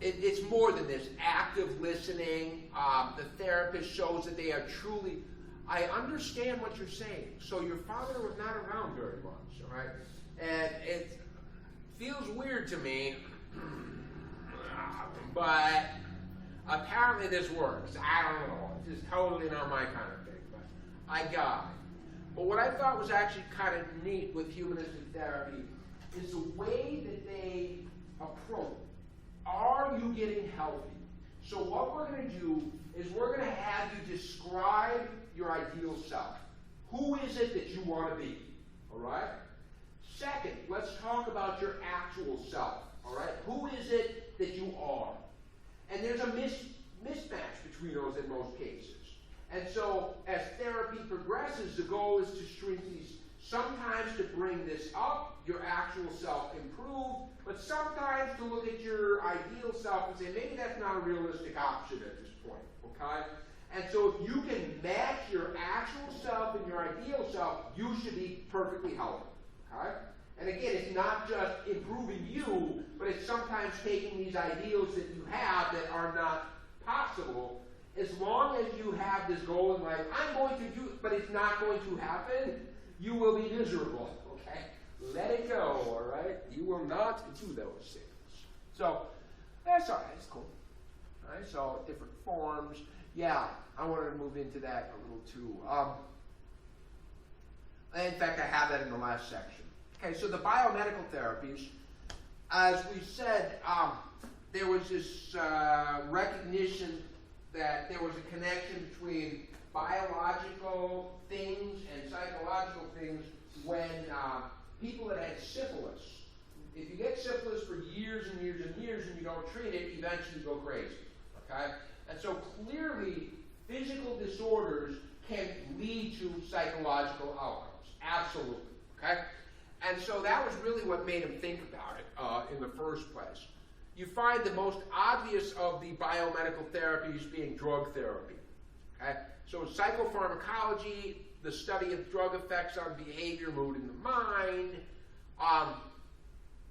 It's more than this. Active listening. The therapist shows that they are truly, I understand what you're saying. So your father was not around very much, all right? And it feels weird to me, but apparently this works. I don't know. It's just totally not my kind of thing, but I got it. But what I thought was actually kind of neat with humanistic therapy is the way that they approach. Are you getting healthy? So what we're going to do is we're going to have you describe your ideal self. Who is it that you want to be? All right? Second, let's talk about your actual self. All right? Who is it that you are? And there's mismatch between those in most cases. And so as therapy progresses, the goal is to shrink these, sometimes to bring this up, your actual self improve, but sometimes to look at your ideal self and say, maybe that's not a realistic option at this point, okay? And so if you can match your actual self and your ideal self, you should be perfectly healthy, okay? And again, it's not just improving you, but it's sometimes taking these ideals that you have that are not possible. As long as you have this goal in life, I'm going to do it, but it's not going to happen, you will be miserable, okay? Let it go, all right? You will not do those things. So, that's all right, it's cool. All right, so different forms. Yeah, I wanted to move into that a little too. In fact, I have that in the last section. Okay, so the biomedical therapies, as we said, there was this recognition that there was a connection between biological things and psychological things when people that had syphilis, if you get syphilis for years and years and years and you don't treat it, eventually you go crazy, okay? And so clearly, physical disorders can lead to psychological outcomes, absolutely, okay? And so that was really what made him think about it in the first place. You find the most obvious of the biomedical therapies being drug therapy, okay? So psychopharmacology, the study of drug effects on behavior, mood, and the mind.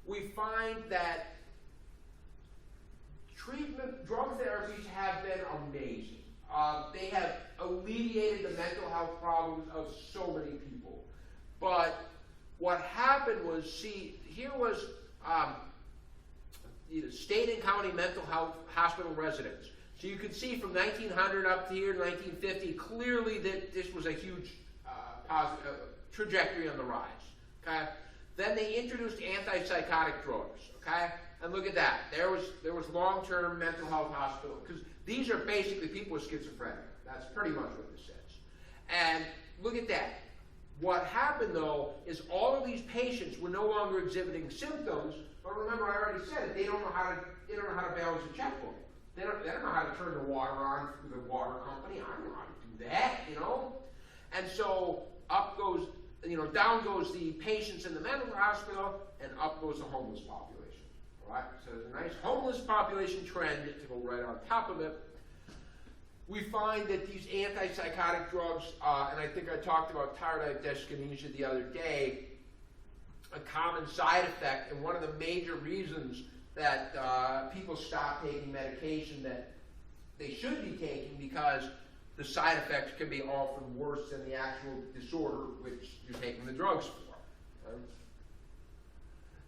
We find that drug therapies have been amazing. They have alleviated the mental health problems of so many people. But what happened was, see, here was state and county mental health hospital residents. So you can see from 1900 up to here, 1950, clearly that this was a huge positive trajectory on the rise. Okay. Then they introduced antipsychotic drugs. Okay. And look at that. There was long-term mental health hospital, because these are basically people with schizophrenia. That's pretty much what this is. And look at that. What happened, though, is all of these patients were no longer exhibiting symptoms. But remember, I already said it. They don't know how to balance a checkbook. They don't know how to turn the water on through the water company. I don't know how to do that, you know. And so up goes, down goes the patients in the mental hospital, and up goes the homeless population. All right. So there's a nice homeless population trend to go right on top of it. We find that these antipsychotic drugs, and I think I talked about tardive dyskinesia the other day, a common side effect, and one of the major reasons that people stop taking medication that they should be taking, because the side effects can be often worse than the actual disorder which you're taking the drugs for. Okay?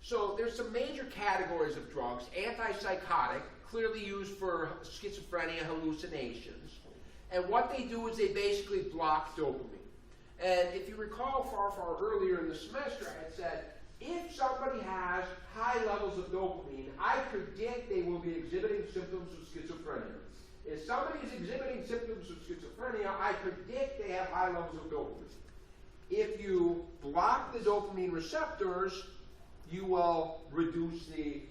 So there's some major categories of drugs. Antipsychotic, clearly used for schizophrenia, hallucinations. And what they do is they basically block dopamine. And if you recall far earlier in the semester, I had said, if somebody has high levels of dopamine, I predict they will be exhibiting symptoms of schizophrenia. If somebody is exhibiting symptoms of schizophrenia, I predict they have high levels of dopamine. If you block the dopamine receptors, you will reduce the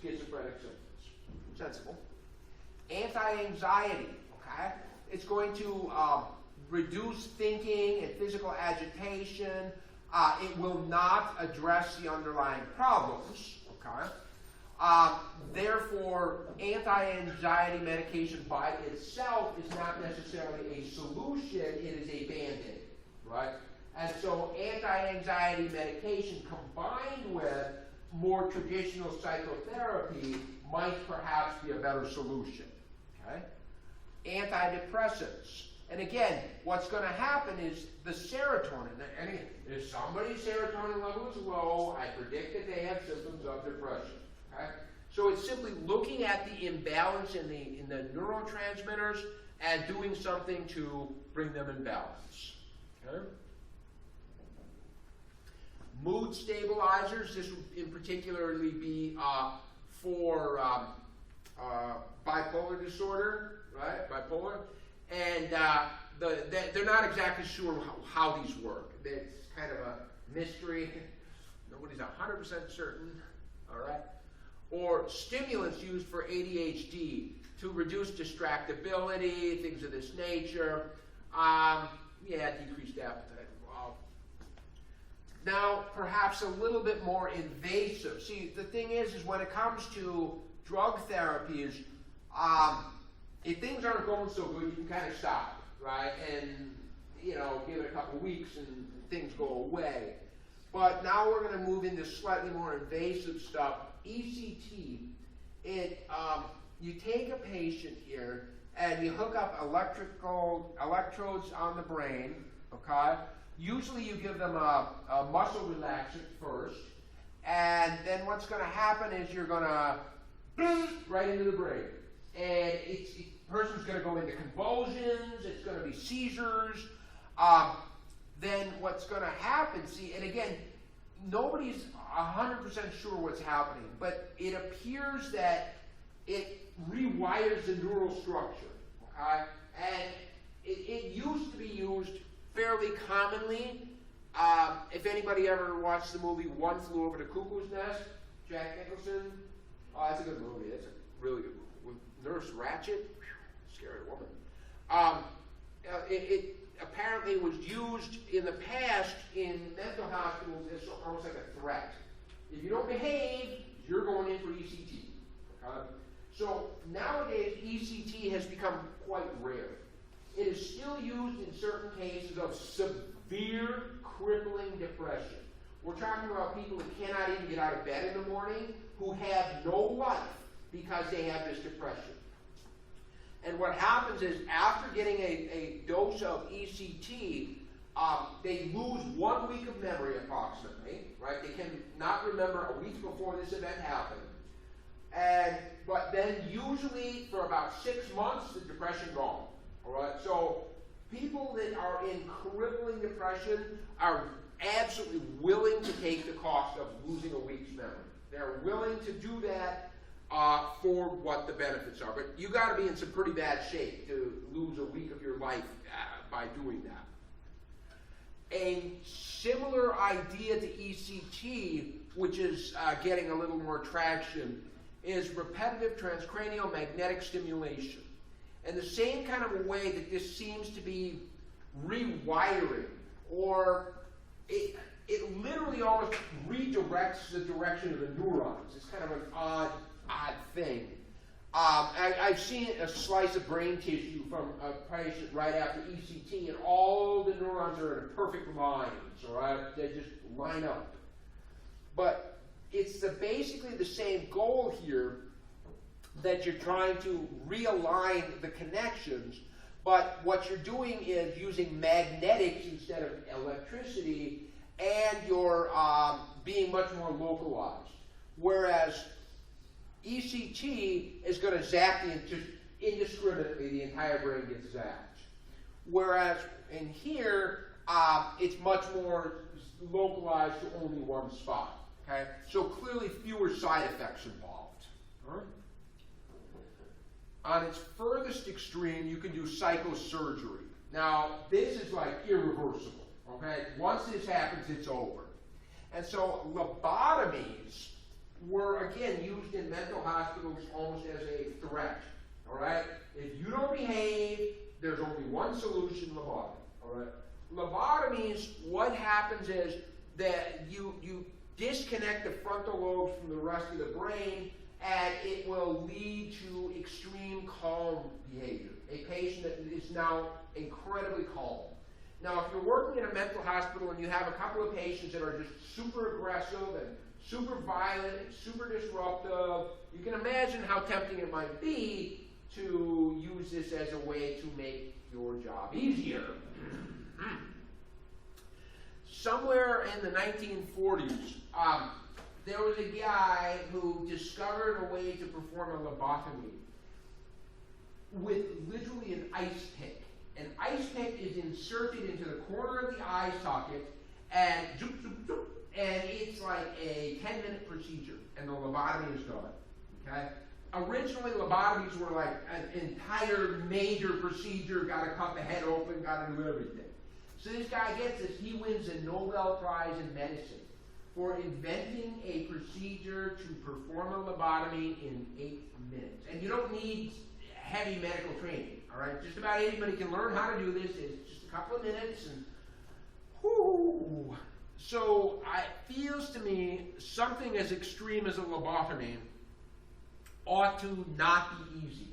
schizophrenic symptoms. Sensible. Anti-anxiety, okay? It's going to reduce thinking and physical agitation. It will not address the underlying problems, okay? Therefore, anti-anxiety medication by itself is not necessarily a solution, it is a band-aid, right? And so anti-anxiety medication combined with more traditional psychotherapy might perhaps be a better solution, okay? Antidepressants. And again, what's going to happen is the serotonin. And again, if somebody's serotonin level is low, I predict that they have symptoms of depression. Okay? So it's simply looking at the imbalance in the neurotransmitters and doing something to bring them in balance. Okay? Mood stabilizers. This would in particularly be for bipolar disorder, right? Bipolar. And they're not exactly sure how these work. It's kind of a mystery. Nobody's 100% certain, all right? or stimulants used for ADHD to reduce distractibility, things of this nature. Decreased appetite. Wow. Now, perhaps a little bit more invasive. See, the thing is when it comes to drug therapies, if things aren't going so good, you can kind of stop, right? And, give it a couple weeks and things go away. But now we're going to move into slightly more invasive stuff. ECT, you take a patient here and you hook up electrodes on the brain, okay? Usually you give them a muscle relaxant first, and then what's going to happen is you're going to right into the brain. And the person's going to go into convulsions, it's going to be seizures. Then what's going to happen, and again, nobody's 100% sure what's happening, but it appears that it rewires the neural structure, okay? And it used to be used fairly commonly. If anybody ever watched the movie One Flew Over the Cuckoo's Nest, Jack Nicholson, that's a good movie. That's a really good movie. With Nurse Ratched, scary woman. It apparently was used in the past in mental hospitals as almost like a threat. If you don't behave, you're going in for ECT. Okay? So nowadays, ECT has become quite rare. It is still used in certain cases of severe crippling depression. We're talking about people that cannot even get out of bed in the morning, who have no life because they have this depression. And what happens is, after getting a dose of ECT, they lose 1 week of memory approximately, right? They can not remember a week before this event happened. But then usually for about 6 months, the depression gone, all right? So people that are in crippling depression are absolutely willing to take the cost of losing a week's memory. They're willing to do that for what the benefits are. But you got to be in some pretty bad shape to lose a week of your life by doing that. A similar idea to ECT, which is getting a little more traction, is repetitive transcranial magnetic stimulation. And the same kind of a way that this seems to be rewiring, or it literally almost redirects the direction of the neurons. It's kind of an odd thing. I've seen a slice of brain tissue from a patient right after ECT, and all the neurons are in perfect lines, all right? They just line up. But it's basically the same goal here, that you're trying to realign the connections, but what you're doing is using magnetics instead of electricity, and you're being much more localized. Whereas ECT is going to zap just indiscriminately, the entire brain gets zapped. Whereas in here, it's much more localized to only one spot. Okay? So clearly fewer side effects involved. All right? On its furthest extreme, you can do psychosurgery. Now, this is like irreversible. Okay? Once this happens, it's over. And so lobotomies were, again, used in mental hospitals almost as a threat. All right? If you don't behave, there's only one solution, lobotomy. All right? Lobotomies, what happens is that you disconnect the frontal lobes from the rest of the brain, and it will lead to extreme calm behavior. A patient that is now incredibly calm. Now, if you're working in a mental hospital and you have a couple of patients that are just super aggressive and super violent and super disruptive, you can imagine how tempting it might be to use this as a way to make your job easier. Somewhere in the 1940s, there was a guy who discovered a way to perform a lobotomy with literally an ice pick. An ice pick is inserted into the corner of the eye socket, and zoop, zoop, zoop, and it's like a 10-minute procedure, and the lobotomy is done. Okay? Originally, lobotomies were like an entire major procedure, got to cut the head open, got to do everything. So this guy gets this, he wins a Nobel Prize in medicine for inventing a procedure to perform a lobotomy in 8 minutes. And you don't need heavy medical training, all right? Just about anybody can learn how to do this. It's just a couple of minutes, and whoo. So it feels to me something as extreme as a lobotomy ought to not be easy,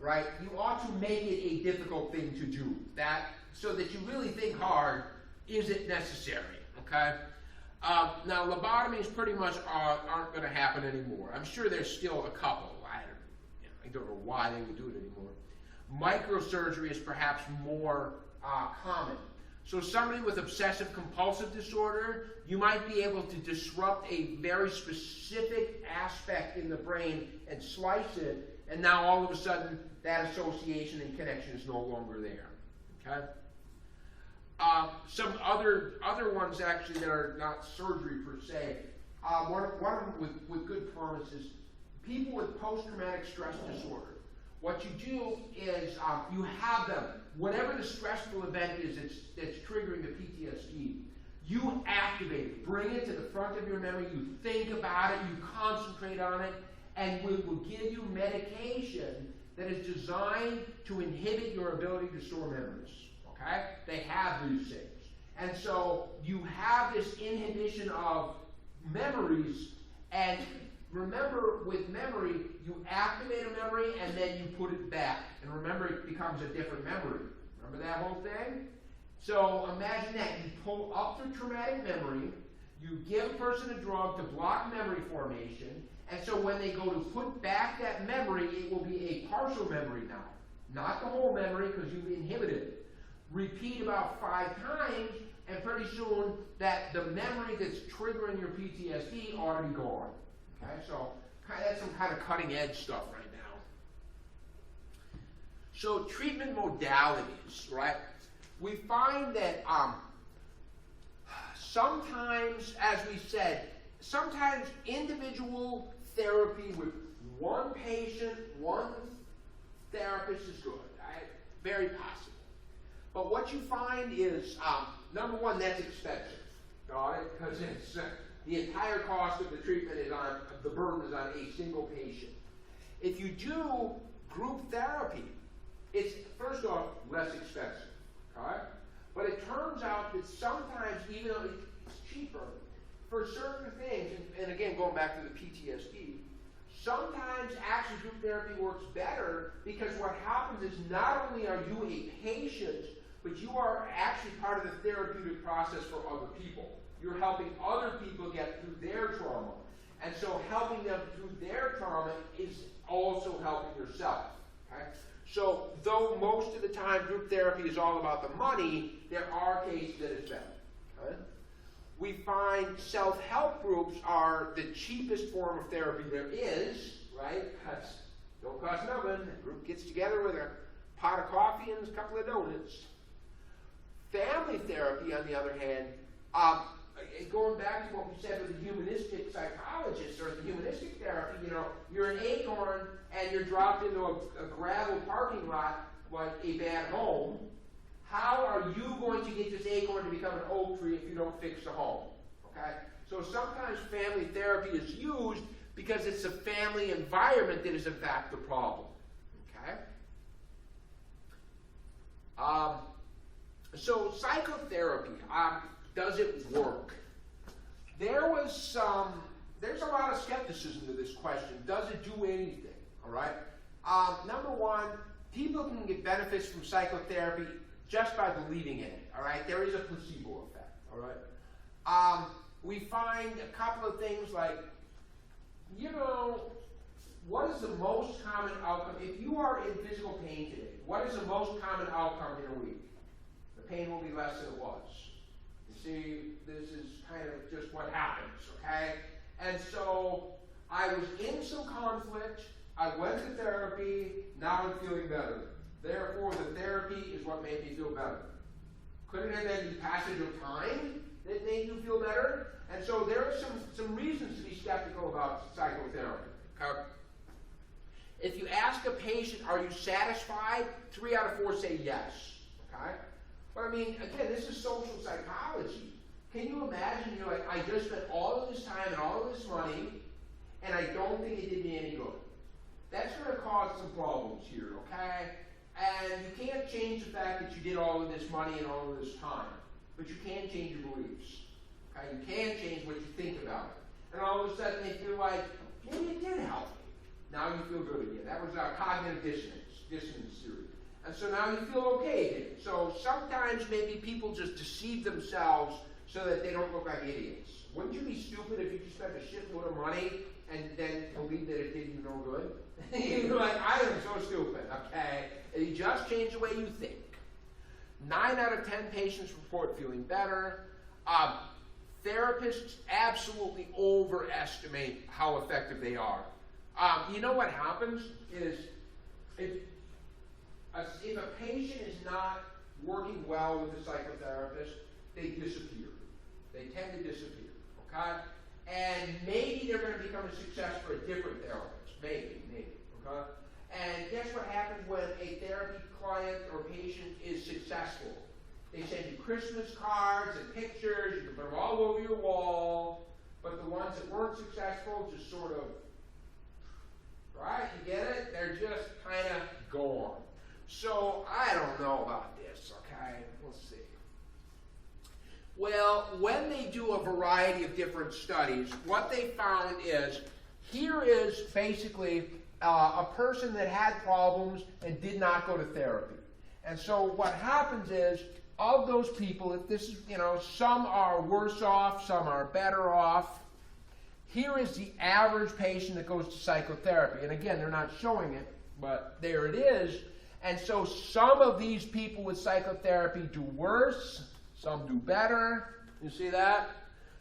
right? You ought to make it a difficult thing to do, so that you really think hard, is it necessary, okay? Now, lobotomies pretty much aren't going to happen anymore. I'm sure there's still a couple. I don't know why they would do it anymore. Microsurgery is perhaps more common. So somebody with obsessive compulsive disorder, you might be able to disrupt a very specific aspect in the brain and slice it, and now all of a sudden that association and connection is no longer there, okay? Some other ones actually that are not surgery per se. One of them with good promise is people with post-traumatic stress disorder. What you do is you have them, whatever the stressful event is that's triggering the PTSD, you activate it, bring it to the front of your memory, you think about it, you concentrate on it, and we will give you medication that is designed to inhibit your ability to store memories. Okay? They have these things. And so you have this inhibition of memories, and remember, with memory, you activate a memory and then you put it back. And remember, it becomes a different memory. Remember that whole thing? So imagine that. You pull up the traumatic memory, you give a person a drug to block memory formation, and so when they go to put back that memory, it will be a partial memory now. Not the whole memory, because you've inhibited it. Repeat about 5 times, and pretty soon that the memory that's triggering your PTSD ought to be gone. Okay, so that's some kind of cutting edge stuff right now. So treatment modalities, right? We find that sometimes, as we said, sometimes individual therapy with one patient, one therapist is good, right? Very possible. But what you find is, number one, that's expensive, all right? Because it's the entire cost of the treatment is on, the burden is on a single patient. If you do group therapy, it's, first off, less expensive, all right? But it turns out that sometimes, even though it's cheaper, for certain things, and again, going back to the PTSD, sometimes actually group therapy works better because what happens is not only are you a patient, but you are actually part of the therapeutic process for other people. You're helping other people get through their trauma. And so helping them through their trauma is also helping yourself. Okay? So though most of the time group therapy is all about the money, there are cases that it's better. Okay? We find self-help groups are the cheapest form of therapy there is, right? Because don't cost nothing. The group gets together with a pot of coffee and a couple of donuts. Family therapy, on the other hand, going back to what we said with the humanistic psychologists or the humanistic therapy, you know, you're an acorn and you're dropped into a gravel parking lot like a bad home. How are you going to get this acorn to become an oak tree if you don't fix the home? Okay? So sometimes family therapy is used because it's a family environment that is in fact the problem. Okay? So psychotherapy, does it work? There's a lot of skepticism to this question. Does it do anything? All right? Number one, people can get benefits from psychotherapy just by believing in it. All right? There is a placebo effect. All right? We find a couple of things like, you know, what is the most common outcome? If you are in physical pain today, what is the most common outcome in a week? The pain will be less than it was. You see, this is kind of just what happens, okay? And so I was in some conflict, I went to therapy, now I'm feeling better. Therefore, the therapy is what made me feel better. Couldn't it have been the passage of time that made you feel better? And so there are some reasons to be skeptical about psychotherapy. Okay? If you ask a patient, are you satisfied? 3 out of 4 say yes. Okay? But I mean, again, this is social psychology. Can you imagine, you're like, I just spent all of this time and all of this money, and I don't think it did me any good. That's going to cause some problems here, okay? And you can't change the fact that you did all of this money and all of this time, but you can change your beliefs. Okay? You can change what you think about it. And all of a sudden they feel like, maybe it did help me. Now you feel good again. That was cognitive dissonance theory. And so now you feel okay again. So sometimes maybe people just deceive themselves so that they don't look like idiots. Wouldn't you be stupid if you just spent a shitload of money and then believe that it did you no good? You're like, I am so stupid, okay? And you just change the way you think. 9 out of 10 patients report feeling better. Therapists absolutely overestimate how effective they are. You know what happens is if a patient is not working well with a psychotherapist, they disappear. They tend to disappear, okay? And maybe they're going to become a success for a different therapist. Maybe, okay? And guess what happens when a therapy client or patient is successful? They send you Christmas cards and pictures, you can put them all over your wall, but the ones that weren't successful just sort of, right, you get it? They're just kind of gone. So I don't know about this, okay? We'll see. Well, when they do a variety of different studies, what they found is, here is basically a person that had problems and did not go to therapy. And so what happens is, of those people, if this is, some are worse off, some are better off. Here is the average patient that goes to psychotherapy. And again, they're not showing it, but there it is. And so some of these people with psychotherapy do worse, some do better. You see that?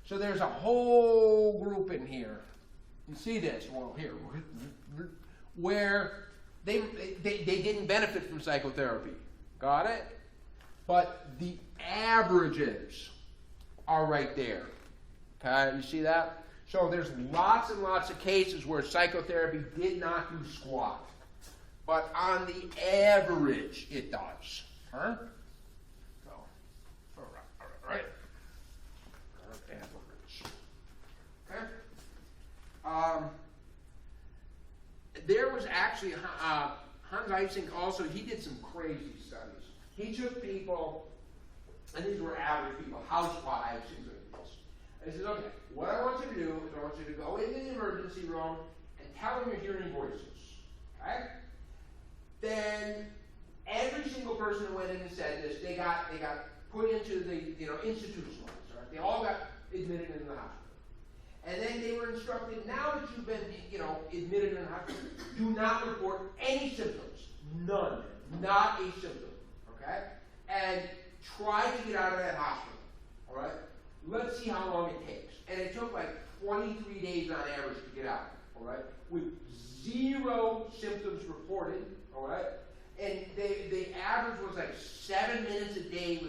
So there's a whole group in here. You see this? Well, here, where they didn't benefit from psychotherapy. Got it? But the averages are right there. Okay, you see that? So there's lots and lots of cases where psychotherapy did not do squat. But on the average, it does. Huh? So, all right. Average. Okay. There was actually, Hans Eysenck also, he did some crazy studies. He took people, and these were average people, housewives, things like this. And he says, okay, what I want you to do is I want you to go into the emergency room and tell them you're hearing voices. Okay? Then every single person who went in and said this, they got put into the institutionalized. Right? They all got admitted into the hospital. And then they were instructed, now that you've been admitted in the hospital, do not report any symptoms. None. Not a symptom. Okay? And try to get out of that hospital. All right? Let's see how long it takes. And it took like 23 days on average to get out. All right? With 0 symptoms reported. All right? And the average was like 7 minutes a day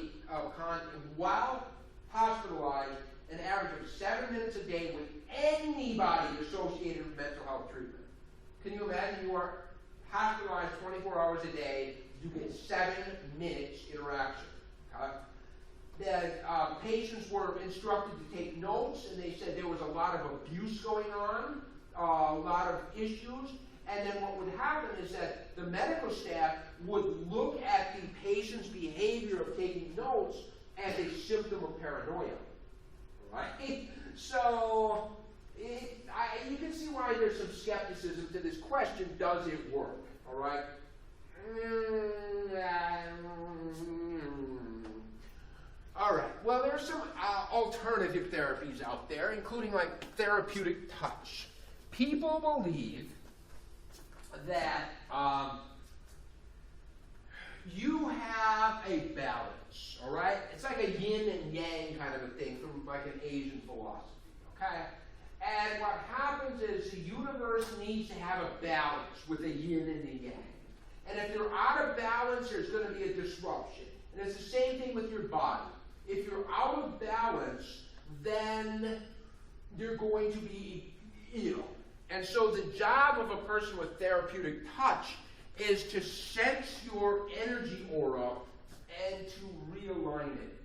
while hospitalized, an average of 7 minutes a day with anybody associated with mental health treatment. Can you imagine you are hospitalized 24 hours a day, you get 7 minutes interaction. Okay? The patients were instructed to take notes, and they said there was a lot of abuse going on, a lot of issues, and then what would happen is that the medical staff would look at the patient's behavior of taking notes as a symptom of paranoia. Right? So, you can see why there's some skepticism to this question, does it work? All right? All right, well, there's some alternative therapies out there, including like therapeutic touch. People believe that you have a balance, all right? It's like a yin and yang kind of a thing from like an Asian philosophy, okay? And what happens is the universe needs to have a balance with a yin and a yang. And if you're out of balance, there's going to be a disruption. And it's the same thing with your body. If you're out of balance, then you're going to be ill. And so the job of a person with therapeutic touch is to sense your energy aura and to realign it.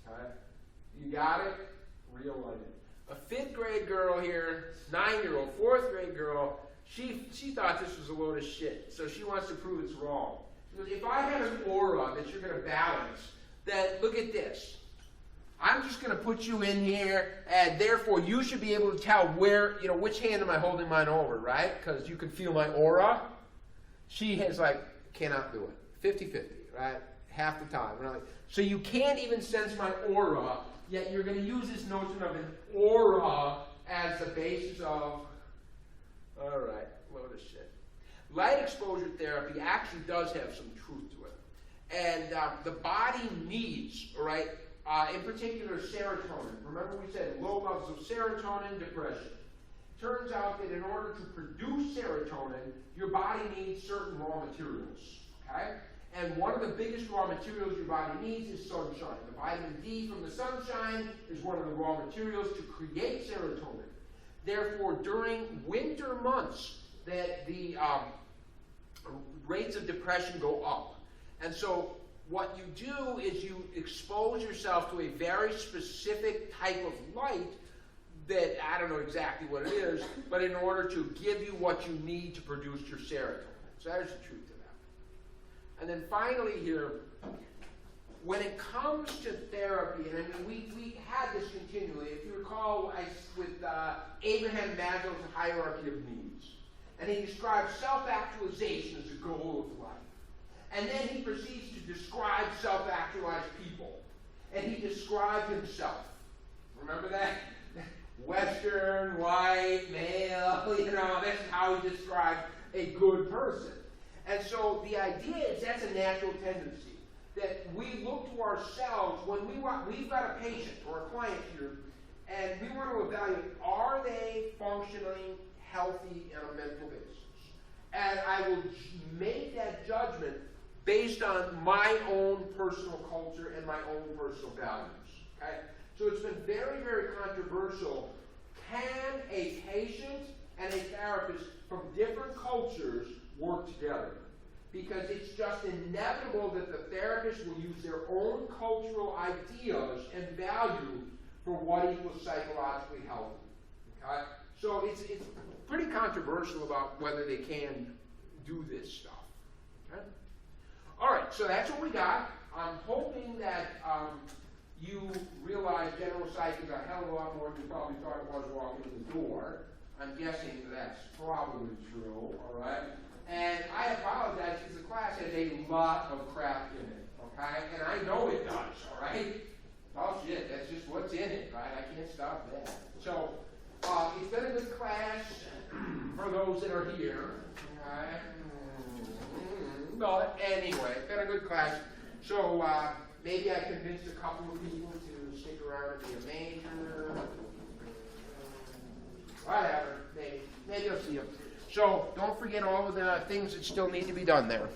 Okay? You got it? Real light. A 5th grade girl here, 9-year-old, 4th grade girl, she thought this was a load of shit, so she wants to prove it's wrong. She goes, if I have an aura that you're going to balance, then look at this. I'm just going to put you in here, and therefore you should be able to tell where, which hand am I holding mine over, right? Because you can feel my aura. She has cannot do it. 50-50, right? Half the time. Right? So you can't even sense my aura, yet you're going to use this notion of an aura as the basis of, all right, load of shit. Light exposure therapy actually does have some truth to it. And the body needs, all right, in particular serotonin. Remember we said low levels of serotonin, depression. Turns out that in order to produce serotonin, your body needs certain raw materials, okay? And one of the biggest raw materials your body needs is sunshine. The vitamin D from the sunshine is one of the raw materials to create serotonin. Therefore, during winter months, that the rates of depression go up. And so what you do is you expose yourself to a very specific type of light that, I don't know exactly what it is, but in order to give you what you need to produce your serotonin. So there's the truth to that. And then finally here, when it comes to therapy, and I mean, we had this continually. If you recall, with Abraham Maslow's hierarchy of needs. And he describes self-actualization as a goal of life. And then he proceeds to describe self-actualized people. And he described himself. Remember that? Western, white, male, that's how he described a good person. And so the idea is that's a natural tendency. That we look to ourselves when we've got a patient or a client here, and we want to evaluate, are they functioning healthy on a mental basis? And I will make that judgment based on my own personal culture and my own personal values. Okay? So it's been very, very controversial. Can a patient and a therapist from different cultures work together? Because it's just inevitable that the therapist will use their own cultural ideas and value for what equals psychologically healthy. Okay? So it's pretty controversial about whether they can do this stuff. Okay? All right, so that's what we got. I'm hoping that you realize general psych is a hell of a lot more than you probably thought it was walking in the door. I'm guessing that's probably true, all right? And I apologize because the class has a lot of crap in it, okay? And I know it does, all right? Oh shit, that's just what's in it, right? I can't stop that. So, it's been a good class for those that are here, okay? But anyway, it's been a good class. So, maybe I convinced a couple of people to stick around and be a major. Whatever, maybe I'll see them. So don't forget all of the things that still need to be done there.